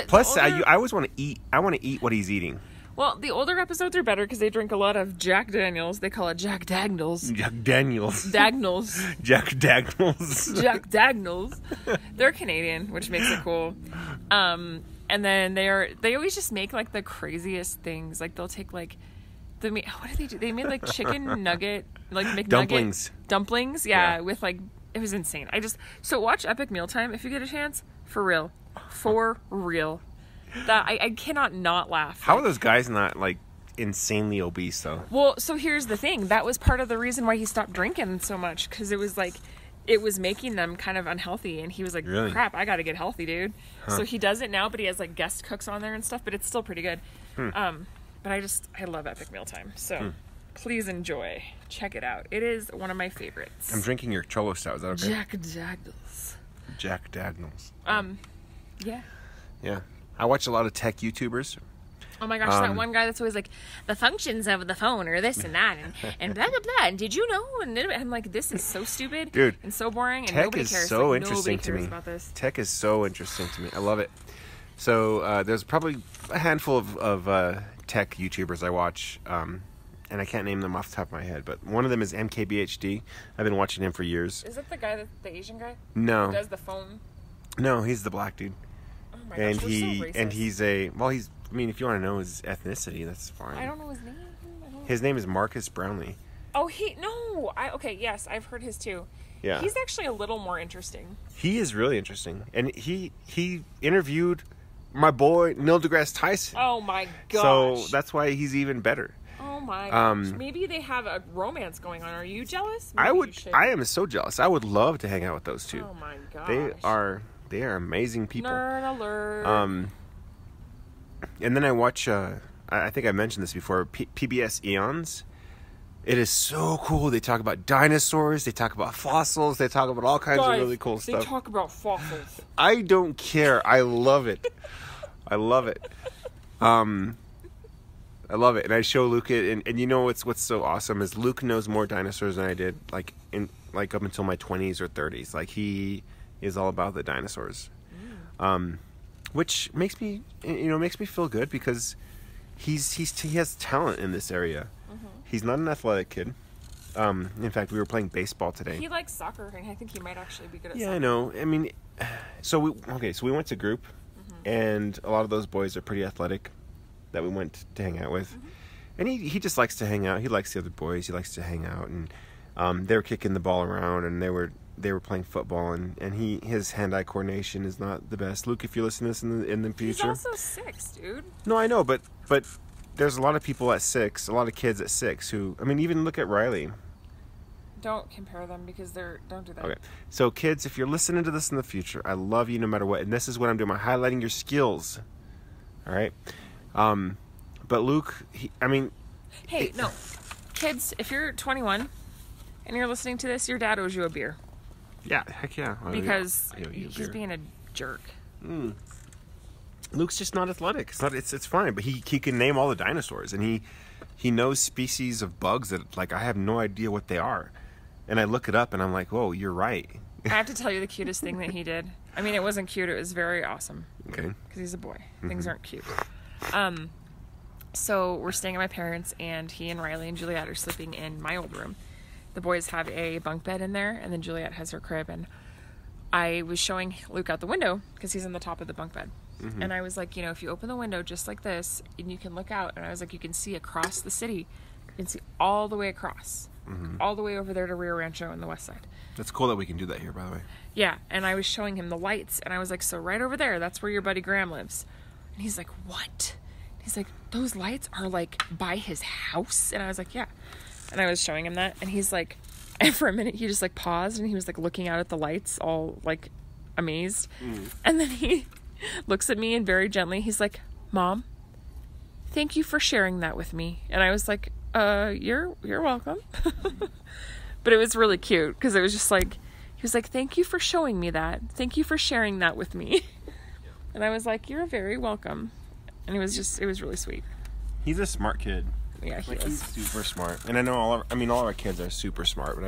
Plus, I always want to eat. I want to eat what he's eating. Well, the older episodes are better because they drink a lot of Jack Daniels. They call it Jack Dagnalls. Jack Daniels. Dagnalls. Jack Dagnalls. Jack Dagnalls. They're Canadian, which makes it cool. And then they always just make like the craziest things. Like they'll take like what do they do? They made like chicken nugget, like McNugget dumplings. Yeah, with like it was insane. So watch Epic Mealtime if you get a chance. For real. For real. That I cannot not laugh. How are those guys not like insanely obese though? Well, so here's the thing. That was part of the reason why he stopped drinking so much, because it was like it was making them kind of unhealthy, and he was like, really? Crap, I gotta get healthy, dude. Huh. So he does it now, but he has like guest cooks on there and stuff, but it's still pretty good. But I love Epic Mealtime. So please enjoy. Check it out. It is one of my favorites. I'm drinking your Cholo Stout. Is that okay? Jack Daniels. Jack Daniels. Yeah. Yeah. I watch a lot of tech YouTubers. Oh my gosh, that one guy that's always like, the functions of the phone are this and that, and blah, blah, blah, and did you know? And I'm like, this is so stupid. Dude, and so boring, and tech nobody is cares. so like, interesting to me. About this. Tech is so interesting to me. I love it. So there's probably a handful of tech YouTubers I watch, and I can't name them off the top of my head, but one of them is MKBHD. I've been watching him for years. Is it the guy, the Asian guy? No. Who does the phone? No, he's the black dude. Oh my gosh, we're so racist. He's I mean, if you want to know his ethnicity, that's fine. I don't know his name. His name is Marcus Brownlee. Oh, okay, yes, I've heard his too. Yeah. He's actually a little more interesting. He is really interesting. And he interviewed my boy Neil deGrasse Tyson. Oh my gosh. So that's why he's even better. Oh my gosh. Maybe they have a romance going on. Are you jealous? Maybe I am so jealous. I would love to hang out with those two. Oh my gosh. They are amazing people. Nerd alert. And then I watch, I think I mentioned this before, PBS Eons. It is so cool. They talk about dinosaurs. They talk about fossils. They talk about all kinds of really cool stuff. They talk about fossils. I don't care. I love it. I love it. I love it. And I show Luke it. And you know what's so awesome is Luke knows more dinosaurs than I did, like up until my 20s or 30s. Like, he is all about the dinosaurs. Which makes me feel good because he has talent in this area. Mm-hmm. He's not an athletic kid. In fact, we were playing baseball today. He likes soccer, and I think he might actually be good at soccer. Yeah, I know. I mean, so we went to group, and a lot of those boys are pretty athletic that we went to hang out with. Mm-hmm. And he just likes to hang out. He likes the other boys. He likes to hang out, and they were kicking the ball around, and they were playing football, and his hand-eye coordination is not the best. Luke, if you listen to this in the future, he's also 6, dude. No, I know, but there's a lot of people at 6, a lot of kids at 6 who, I mean, even look at Riley. Don't compare them because don't do that. Okay, so kids, if you're listening to this in the future, I love you no matter what, and this is what I'm doing. I'm highlighting your skills. All right, but Luke, hey, no, kids, if you're 21 and you're listening to this, your dad owes you a beer. Yeah, heck yeah. Because he's being a jerk. Luke's just not athletic. It's fine, but he can name all the dinosaurs, and he knows species of bugs that, like, I have no idea what they are. And I look it up, and I'm like, whoa, you're right. I have to tell you the cutest thing that he did. I mean, it wasn't cute. It was very awesome. Okay. Because he's a boy. Things aren't cute. So we're staying at my parents', and he and Riley and Juliet are sleeping in my old room. The boys have a bunk bed in there, and then Juliet has her crib. And I was showing Luke out the window because he's on the top of the bunk bed. Mm-hmm. And I was like, if you open the window just like this, and you can look out, and I was like, you can see across the city. You can see all the way across, all the way over there to Rio Rancho on the west side. That's cool that we can do that here, by the way. Yeah, and I was showing him the lights, and I was like, so right over there, that's where your buddy Graham lives. And he's like, what? He's like, those lights are like by his house? And I was like, yeah. And I was showing him that, and he's like, and for a minute he just like paused, and he was like looking out at the lights, all like amazed. And then he looks at me, and very gently he's like, Mom, thank you for sharing that with me. And I was like, you're welcome. But it was really cute because it was just like, he was like, thank you for showing me that. Thank you for sharing that with me. And I was like, you're very welcome. And it was really sweet. He's a smart kid. Yeah, he's super smart. And I know all of our kids are super smart, but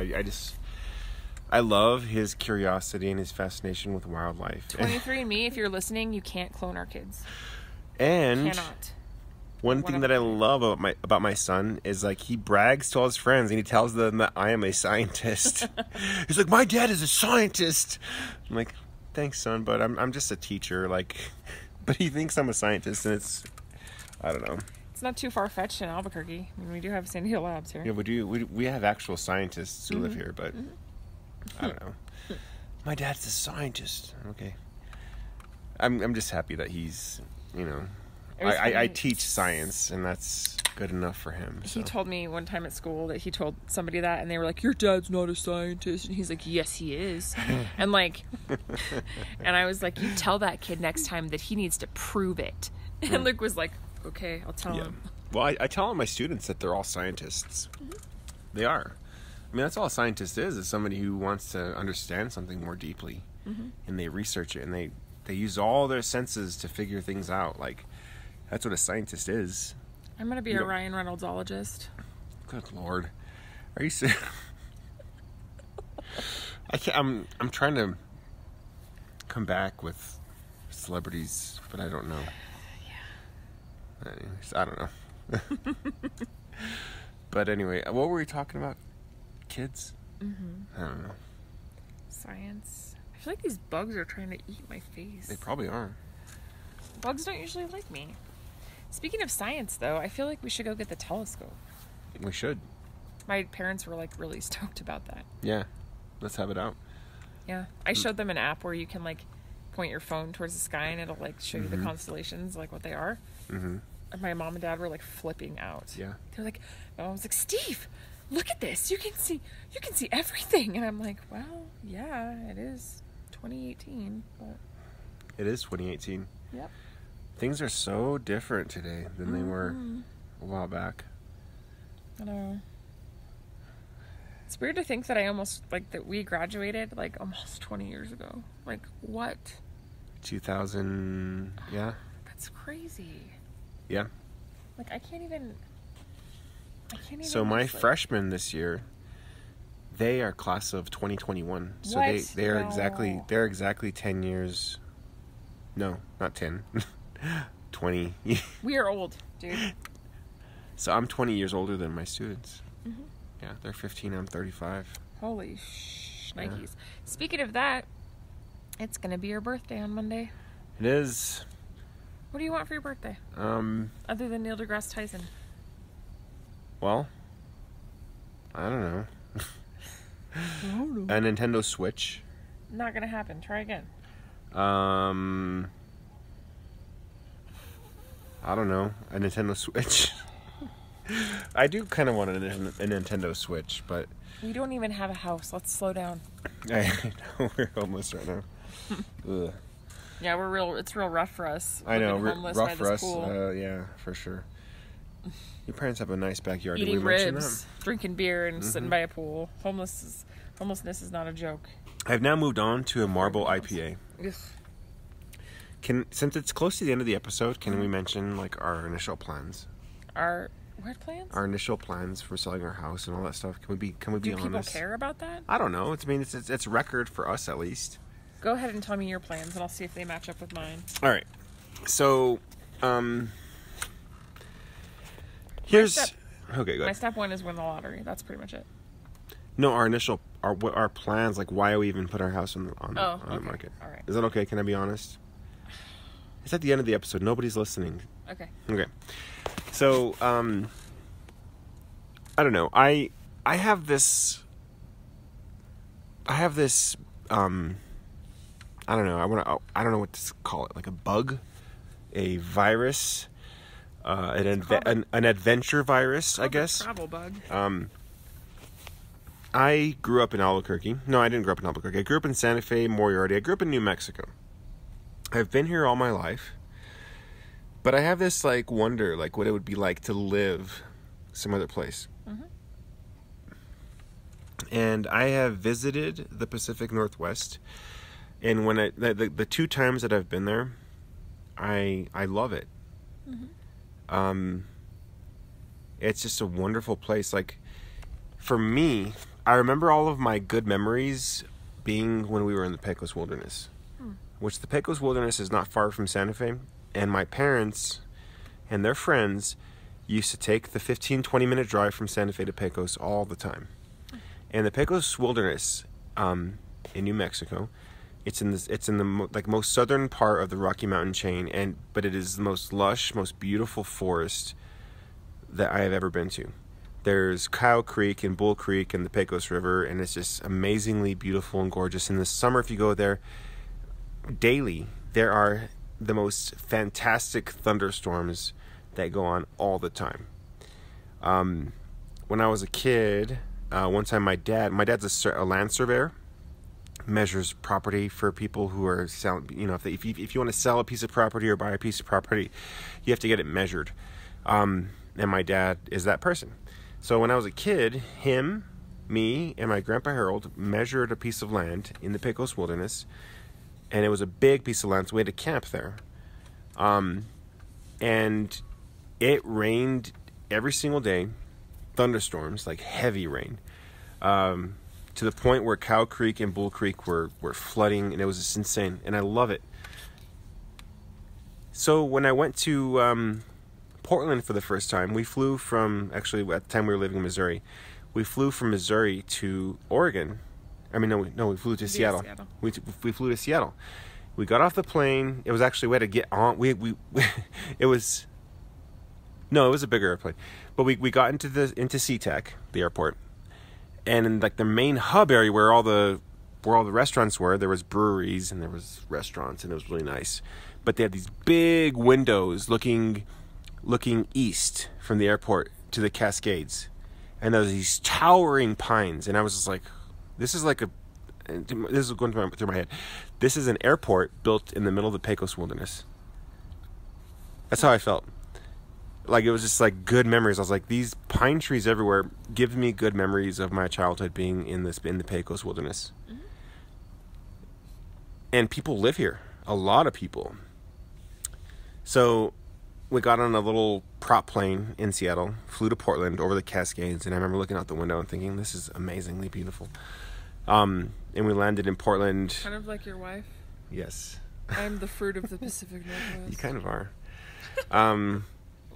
I love his curiosity and his fascination with wildlife. 23andMe, if you're listening, you can't clone our kids. And you cannot. One thing that I love about my son is, like, he brags to all his friends and he tells them that I am a scientist. He's like, my dad is a scientist. I'm like, thanks, son, but I'm just a teacher. Like, but he thinks I'm a scientist, and I don't know. It's not too far-fetched in Albuquerque. I mean, we do have San Diego Labs here. Yeah, we do. We have actual scientists who live here, but I don't know. My dad's a scientist. Okay. I'm just happy that he's, I teach science, and that's good enough for him. So. He told me one time at school that he told somebody that, and they were like, your dad's not a scientist. And he's like, yes, he is. And like, and I was like, you tell that kid next time that he needs to prove it. And Luke was like, okay, I'll tell him. Well, I tell all my students that they're all scientists. Mm-hmm. They are. I mean, that's all a scientist is somebody who wants to understand something more deeply. Mm-hmm. And they research it, and they use all their senses to figure things out. Like, that's what a scientist is. I'm going to be a Ryan Reynolds-ologist. Good Lord. Are you serious? I'm trying to come back with celebrities, but I don't know. Yeah. Anyways, I don't know. But anyway, what were we talking about? Kids? Mm-hmm. I don't know. Science. I feel like these bugs are trying to eat my face. They probably are. Bugs don't usually like me. Speaking of science, though, I feel like we should go get the telescope. We should. My parents were, like, really stoked about that. Yeah. Let's have it out. Yeah. I showed them an app where you can, like, point your phone towards the sky and it'll, like, show you the constellations, like, what they are. Mm-hmm. And my mom and dad were, like, flipping out. Yeah. They're like, my mom was like, Steve, look at this. You can see everything. And I'm like, well, yeah, it is 2018. But... It is 2018. Yep. Things are so different today than they were a while back. I know. It's weird to think that that we graduated, like, almost 20 years ago. Like, what? 2000, yeah. That's crazy. Yeah. Like, I can't even... So my freshmen this year, they are class of 2021. So what? they're exactly 10 years. No, not 10. 20. We are old, dude. So I'm 20 years older than my students. Mm-hmm. Yeah, they're 15, I'm 35. Holy shnikes. Yeah. Speaking of that, it's going to be your birthday on Monday. It is. What do you want for your birthday? Other than Neil deGrasse Tyson. Well, I don't know. A Nintendo Switch. Not going to happen. Try again. I don't know. A Nintendo Switch. I do kind of want a Nintendo Switch, but... We don't even have a house. Let's slow down. I know. We're homeless right now. Ugh. Yeah, it's real rough for us. I know. Rough for us. Yeah, for sure. Your parents have a nice backyard. Eating ribs, drinking beer, and sitting by a pool. Homelessness is not a joke. I've now moved on to a marble IPA. Ugh. Since it's close to the end of the episode, can we mention like our initial plans? Our what plans? Our initial plans for selling our house and all that stuff. Can we be honest? Do people care about that? I don't know. It's record for us at least. Go ahead and tell me your plans, and I'll see if they match up with mine. All right. So, here's okay. Go ahead. My step one is win the lottery. That's pretty much it. No, our plans, like why we even put our house on the market. All right. Is that okay? Can I be honest? It's at the end of the episode. Nobody's listening. Okay. So, I don't know. I have this. I don't know. I don't know what to call it. Like a bug, a virus, an adventure virus, I guess. Travel bug. I grew up in Albuquerque. No, I didn't grow up in Albuquerque. I grew up in Santa Fe, Moriarty. I grew up in New Mexico. I've been here all my life. But I have this, like, wonder, like, what it would be like to live some other place. Mm-hmm. And I have visited the Pacific Northwest. And when the 2 times that I've been there, I love it. Mm-hmm. It's just a wonderful place. Like, for me, I remember all of my good memories being when we were in the Pecos Wilderness. Which the Pecos Wilderness is not far from Santa Fe. And my parents and their friends used to take the 15-20 minute drive from Santa Fe to Pecos all the time. And the Pecos Wilderness in New Mexico, it's in the like most southern part of the Rocky Mountain chain, but it is the most lush, most beautiful forest that I have ever been to. There's Cow Creek and Bull Creek and the Pecos River, and it's just amazingly beautiful and gorgeous. In the summer, if you go there, daily there are the most fantastic thunderstorms that go on all the time. When I was a kid, one time my dad's a land surveyor, measures property for people who are selling. You know, if you want to sell a piece of property or buy a piece of property, you have to get it measured. And my dad is that person. So when I was a kid, him, me, and my grandpa Harold measured a piece of land in the Pecos Wilderness. And it was a big piece of land, so we had to camp there. And it rained every single day, thunderstorms, like heavy rain, to the point where Cow Creek and Bull Creek were flooding, and it was just insane, and I love it. So when I went to Portland for the first time, we flew from, actually at the time we were living in Missouri, we flew from Missouri to Oregon. We flew to Seattle. We flew to Seattle. We got off the plane. It was actually, we had to get on. It was a bigger airplane. But we got into SeaTac, the airport. And in like the main hub area where all the restaurants were, there was breweries and there was restaurants, and it was really nice. But they had these big windows looking east from the airport to the Cascades. And there was these towering pines, and I was just like, this is going through my head. This is an airport built in the middle of the Pecos Wilderness. That's how I felt. Like, it was just like good memories. I was like, these pine trees everywhere give me good memories of my childhood being in the Pecos Wilderness. Mm-hmm. And people live here. A lot of people. So we got on a little prop plane in Seattle, flew to Portland over the Cascades, and I remember looking out the window and thinking, this is amazingly beautiful. And we landed in Portland. Kind of like your wife? Yes. I'm the fruit of the Pacific Northwest. You kind of are.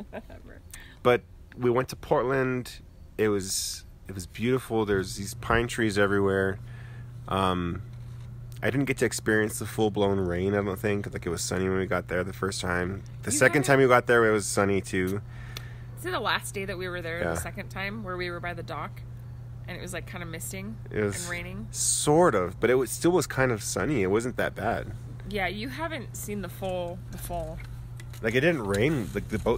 Whatever. But we went to Portland. It was beautiful. There's these pine trees everywhere. I didn't get to experience the full-blown rain, I don't think. Like, it was sunny when we got there the first time. The second time we got there, it was sunny, too. Is it the last day that we were there, the second time, where we were by the dock? And it was, like, kind of misting and raining? Sort of, but it still was kind of sunny. It wasn't that bad. Yeah, you haven't seen the fall. Like, it didn't rain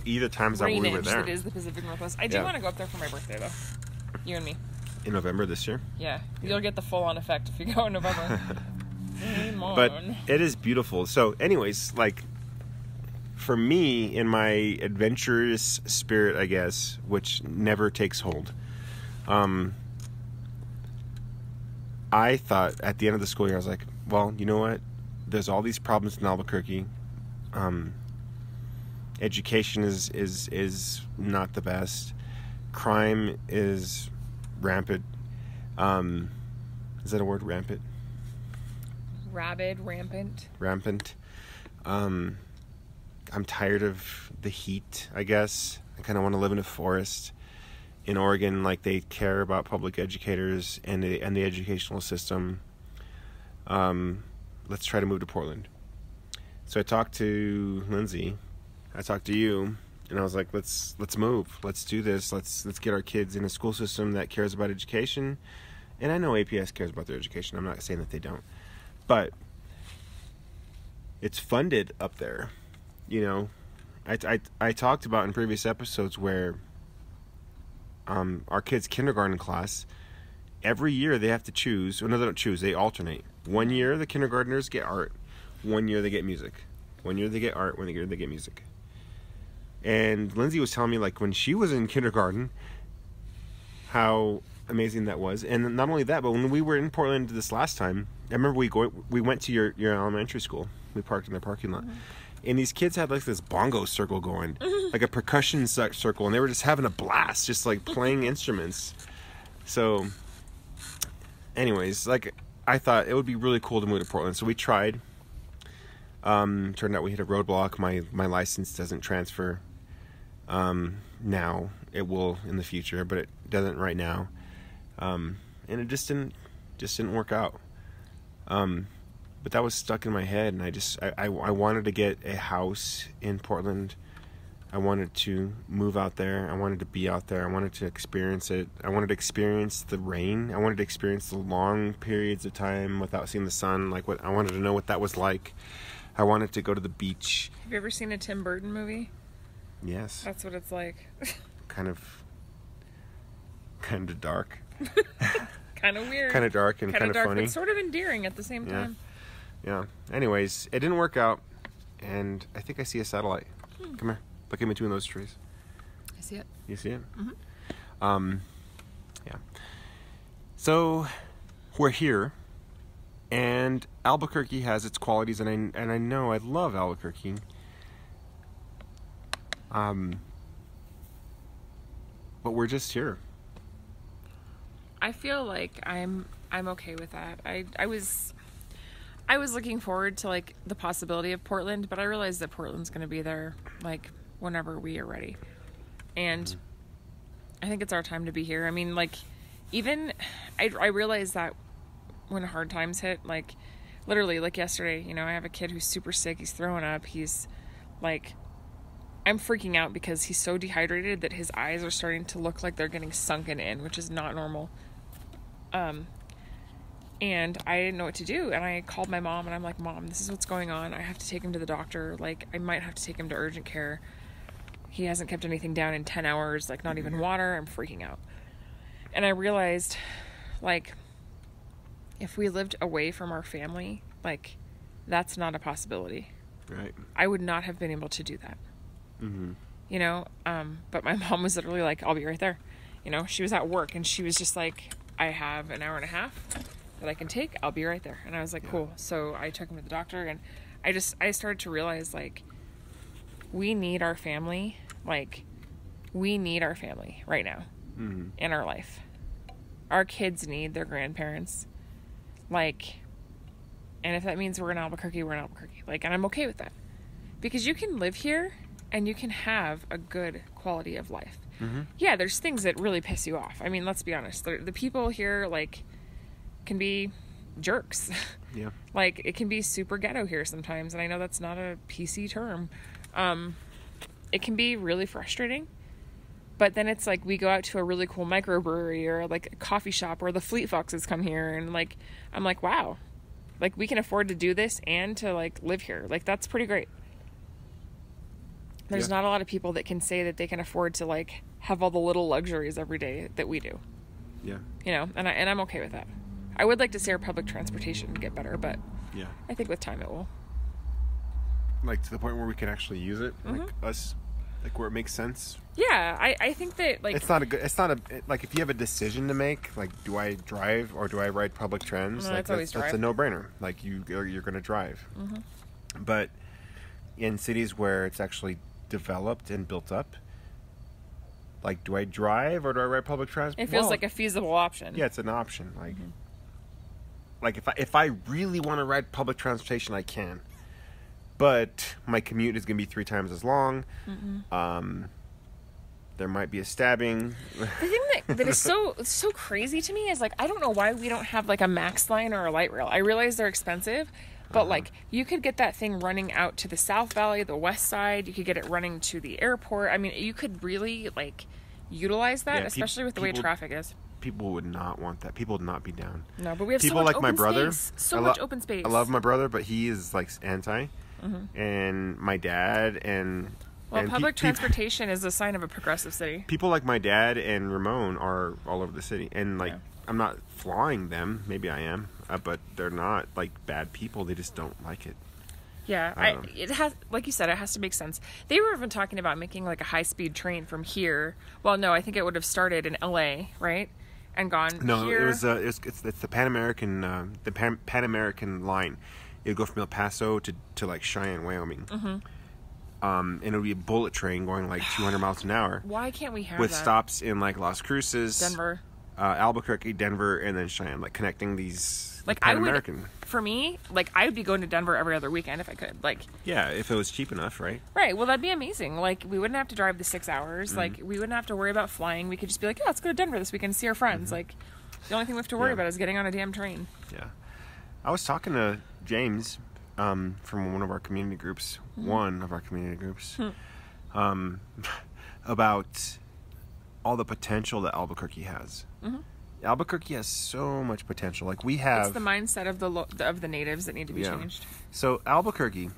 either times that we were there. It is the Pacific Northwest. I do want to go up there for my birthday, though. You and me. In November this year? Yeah. You'll get the full-on effect if you go in November. But it is beautiful. So, anyways, like, for me, in my adventurous spirit, I guess, which never takes hold, I thought at the end of the school year, I was like, well, you know what? There's all these problems in Albuquerque. Education is not the best. Crime is rampant. Is that a word? Rampant? Rampant. Rampant. I'm tired of the heat, I guess. I kind of want to live in a forest. In Oregon, like, they care about public educators and the educational system. Let's try to move to Portland. So I talked to Lindsay. I talked to you, and I was like, let's move. Let's do this. Let's get our kids in a school system that cares about education. And I know APS cares about their education. I'm not saying that they don't. But it's funded up there. You know, I talked about in previous episodes where our kids' kindergarten class, every year they have to choose. Well, no, they don't choose. They alternate. 1 year, the kindergartners get art. 1 year, they get music. 1 year, they get art. 1 year, they get music. And Lindsay was telling me, like, when she was in kindergarten, how amazing that was. And not only that, but when we were in Portland this last time, I remember we went to your elementary school. We parked in their parking lot. Mm-hmm. And these kids had, like, this bongo circle going, like a percussion circle, and they were just having a blast, just, like, playing instruments. So, anyways, like, I thought it would be really cool to move to Portland. So we tried. Turned out we hit a roadblock. My license doesn't transfer now. It will in the future, but it doesn't right now. And it just didn't work out. But that was stuck in my head, and I wanted to get a house in Portland. I wanted to move out there. I wanted to be out there. I wanted to experience it. I wanted to experience the rain. I wanted to experience the long periods of time without seeing the sun. I wanted to know what that was like. I wanted to go to the beach. Have you ever seen a Tim Burton movie? Yes. That's what it's like. Kind of dark. Kind of weird. Kind of dark and kind of funny. But sort of endearing at the same time. Yeah. Anyways, it didn't work out, and I think I see a satellite. Come here. Look in between those trees. I see it. You see it? Mm-hmm. Yeah. So we're here, and Albuquerque has its qualities, and I know I love Albuquerque. But we're just here. I feel like I'm okay with that. I was looking forward to like the possibility of Portland, but I realized that Portland's going to be there like whenever we are ready. And I think it's our time to be here. I mean, like, even I realized that when hard times hit, like literally like yesterday, you know, I have a kid who's super sick. He's throwing up. He's like, I'm freaking out because he's so dehydrated that his eyes are starting to look like they're getting sunken in, which is not normal. And I didn't know what to do. And I called my mom and I'm like, Mom, this is what's going on. I have to take him to the doctor. Like, I might have to take him to urgent care. He hasn't kept anything down in 10 hours, like not even water. I'm freaking out. And I realized, like, if we lived away from our family, like, that's not a possibility. Right. I would not have been able to do that. Mm-hmm. You know, but my mom was literally like, I'll be right there. You know, she was at work and she was just like, I have an hour and a half that I can take. I'll be right there. And I was like, cool. So I took him to the doctor, and I started to realize, like, we need our family. Like, we need our family right now in our life. Our kids need their grandparents. Like, and if that means we're in Albuquerque, we're in Albuquerque. Like, and I'm okay with that. Because you can live here and you can have a good quality of life. Mm-hmm. Yeah, there's things that really piss you off. I mean, let's be honest. The people here, like, can be jerks. Yeah. Like, it can be super ghetto here sometimes, and I know that's not a PC term. It can be really frustrating. But then it's like we go out to a really cool microbrewery or like a coffee shop where the Fleet Foxes come here, and like I'm like, wow. Like, we can afford to do this and to like live here. Like, that's pretty great. There's not a lot of people that can say that they can afford to like have all the little luxuries every day that we do. Yeah. You know, and I'm okay with that. I would like to see our public transportation get better, but yeah, I think with time it will. Like, to the point where we can actually use it, like us, like where it makes sense. Yeah, I think that, like, it's not like, if you have a decision to make, like, do I drive or do I ride public trans? Like, that's a no-brainer. Like, you're going to drive. Mm-hmm. But in cities where it's actually developed and built up, like, do I drive or do I ride public transport? It feels like a feasible option. Yeah, it's an option. Like, like if I really want to ride public transportation, I can. But my commute is going to be 3 times as long. There might be a stabbing. The thing that is so crazy to me is, like, I don't know why we don't have like a Max Line or a light rail. I realize they're expensive, but like, you could get that thing running out to the South Valley, the West Side. You could get it running to the airport. I mean, you could really like utilize that, especially with the way traffic is. People would not want that. People would not be down. No, but we have people so much like open my brother. Space. So much open space. I love my brother, but he is like anti. And my dad and public transportation is a sign of a progressive city. People like my dad and Ramon are all over the city, and like, I'm not flying them. Maybe I am, but they're not like bad people. They just don't like it. Yeah, it has, like you said, it has to make sense. They were even talking about making like a high-speed train from here. Well, no, I think it would have started in LA, right, and gone. No, here. it's the Pan American line. It would go from El Paso to like Cheyenne, Wyoming. And it would be a bullet train going like 200 miles an hour. Why can't we have with that? stops in like Las Cruces, Denver, Albuquerque, Denver, and then Cheyenne, like connecting these like Pan American. For me, like, I would be going to Denver every other weekend if I could. Like, yeah, if it was cheap enough, right? Right. Well, that'd be amazing. Like, we wouldn't have to drive the 6 hours. Like, we wouldn't have to worry about flying. We could just be like, yeah, let's go to Denver this weekend and see our friends. Like, the only thing we have to worry about is getting on a damn train. Yeah. I was talking to James from one of our community groups, about all the potential that Albuquerque has. Albuquerque has so much potential. Like, we have... It's the mindset of the natives that need to be changed. So Albuquerque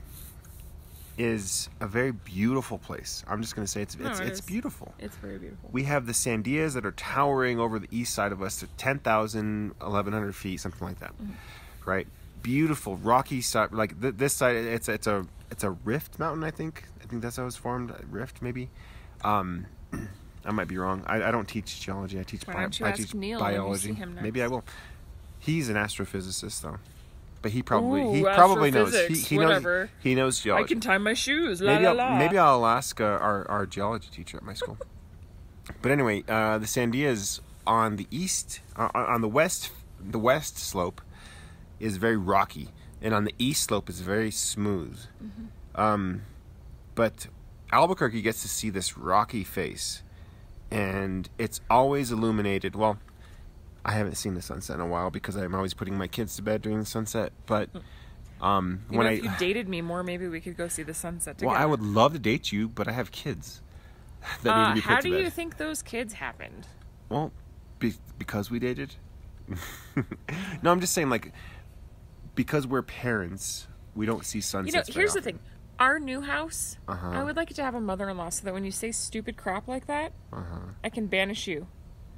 is a very beautiful place. I'm just going to say it's beautiful. It's very beautiful. We have the Sandias that are towering over the east side of us to 10,000, 1,100 feet, something like that. Right? Beautiful rocky side. Like this side, it's a rift mountain. I think that's how it's formed. A rift, maybe. I might be wrong. I don't teach geology. I teach Neil biology. When you see him next? Maybe I will. He's an astrophysicist, though. But he probably knows. He knows. He knows geology. I can tie my shoes. Maybe I'll ask our geology teacher at my school. But anyway, the Sandias on the east, on the west slope, is very rocky, and on the east slope is very smooth. Mm-hmm. But Albuquerque gets to see this rocky face, and it's always illuminated. Well, I haven't seen the sunset in a while because I'm always putting my kids to bed during the sunset. But if you dated me more, maybe we could go see the sunset together. Well, I would love to date you, but I have kids that need to be put to bed. How do you think those kids happened? Well, because we dated. No, I'm just saying, like, because we're parents, we don't see sunsets. Here's the thing. Our new house, I would like it to have a mother-in-law so that when you say stupid crap like that, I can banish you.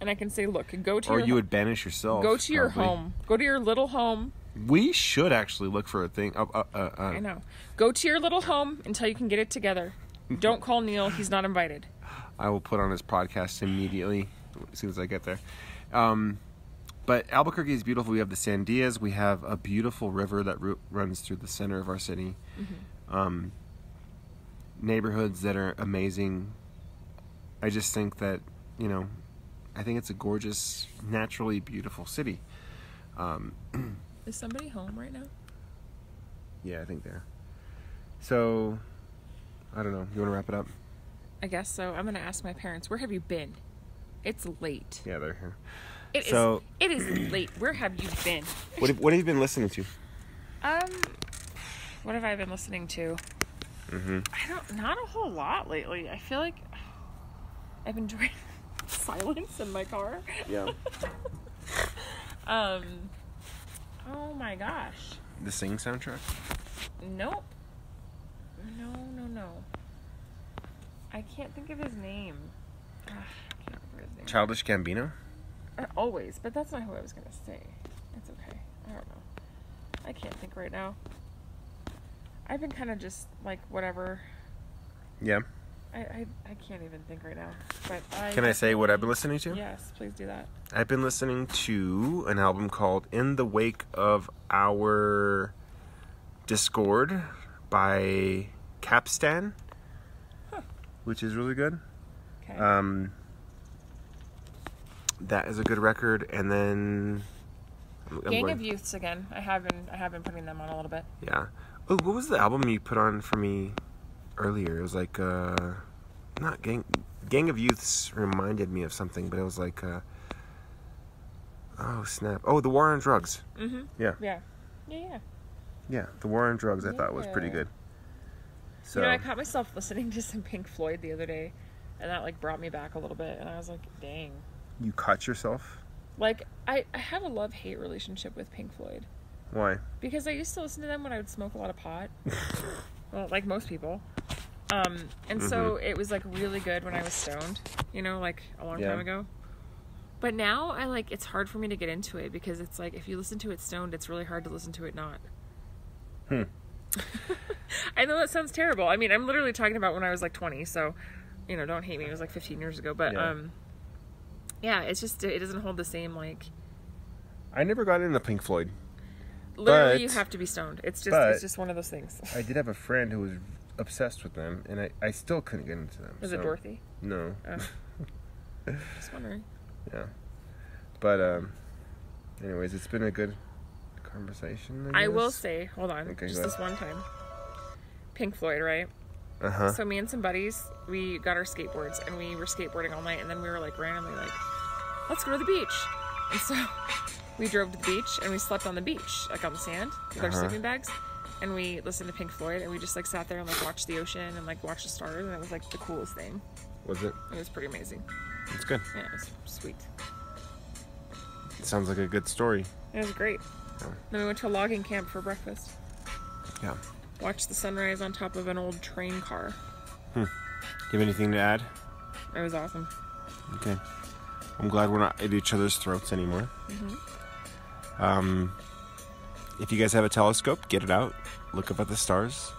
And I can say, look, go to your... Or you would banish yourself. Go to your home. Go to your little home. We should actually look for a thing. I know. Go to your little home until you can get it together. Don't call Neil. He's not invited. I will put on his podcast immediately as soon as I get there. But Albuquerque is beautiful. We have the Sandias. We have a beautiful river that runs through the center of our city. Mm-hmm. Neighborhoods that are amazing. I just think that, I think it's a gorgeous, naturally beautiful city. Is somebody home right now? Yeah, I think they are. So, I don't know. You want to wrap it up? I guess so. I'm going to ask my parents, where have you been? It's late. Yeah, they're here. It is late. Where have you been? What have you been listening to? What have I been listening to? Mm-hmm. Not a whole lot lately. I feel like I've enjoyed silence in my car. Yeah. Oh my gosh. The Sing soundtrack? Nope. No. I can't think of his name. I can't remember his name. Childish Gambino? Always, but that's not who I was going to say. It's okay. I don't know. I can't think right now. I've been kind of just, like, whatever. Yeah. I can't even think right now. But Can I say what I've been listening to? Yes, please do that. I've been listening to an album called In the Wake of Our Discord by Capstan, which is really good. Okay. That is a good record. And then Gang of Youths again. I have been putting them on a little bit. Yeah. Oh, what was the album you put on for me earlier? It was like not Gang of Youths reminded me of something, but it was like oh snap. Oh, The War on Drugs. Mm-hmm. Yeah. Yeah, The War on Drugs I thought was pretty good. So I caught myself listening to some Pink Floyd the other day, and that like brought me back a little bit, and I was like, dang. You caught yourself? Like I have a love-hate relationship with Pink Floyd. Why? Because I used to listen to them when I would smoke a lot of pot. Well, like most people. And so it was like really good when I was stoned, like a long time ago. But now it's hard for me to get into it because it's like if you listen to it stoned, it's really hard to listen to it not. I know that sounds terrible. I mean, I'm literally talking about when I was like 20, so, don't hate me. It was like 15 years ago. But, it's just, it doesn't hold the same, like... I never got into Pink Floyd. Literally, you have to be stoned. It's just one of those things. I did have a friend who was obsessed with them, and I still couldn't get into them. Was it Dorothy? No. Oh. Just wondering. Yeah. But, anyways, it's been a good conversation, I will say, hold on, just this one time. Pink Floyd, right? Uh-huh. So me and some buddies, we got our skateboards, and we were skateboarding all night, and then we were, like, randomly like, let's go to the beach. And so we drove to the beach, and we slept on the beach, like on the sand, with our sleeping bags. And we listened to Pink Floyd, and we just, like, sat there and, like, watched the ocean and, like, watched the stars, and it was, like, the coolest thing. Was it? It was pretty amazing. It's good. Yeah, it was sweet. It sounds like a good story. It was great. Oh. Then we went to a logging camp for breakfast. Yeah. Watched the sunrise on top of an old train car. Do you have anything to add? It was awesome. Okay. I'm glad we're not at each other's throats anymore. If you guys have a telescope, get it out. Look up at the stars.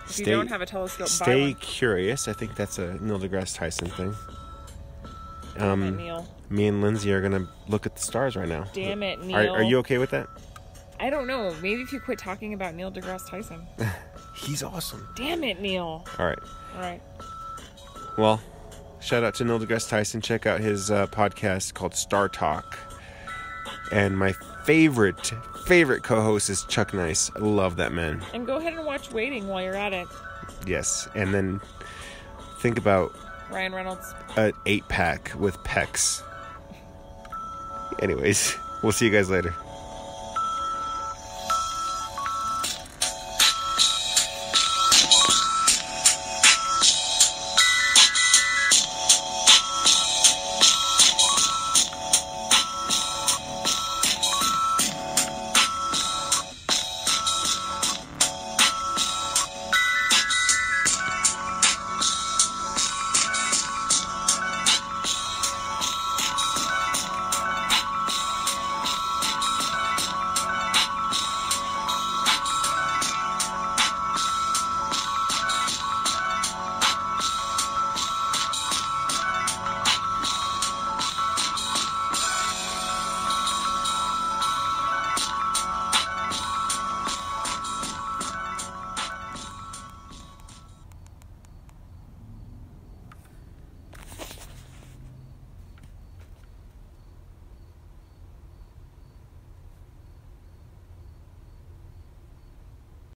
If you don't have a telescope, stay curious. I think that's a Neil deGrasse Tyson thing. Damn it, Neil. Me and Lindsay are gonna look at the stars right now. Damn it, Neil. Are you okay with that? I don't know. Maybe if you quit talking about Neil deGrasse Tyson. He's awesome. Damn it, Neil. All right. Well, shout out to Neil deGrasse Tyson. Check out his podcast called Star Talk. And my favorite co-host is Chuck Nice. I love that man. And go ahead and watch Waiting while you're at it. Yes. And then think about Ryan Reynolds. An 8-pack with pecs. Anyways, we'll see you guys later.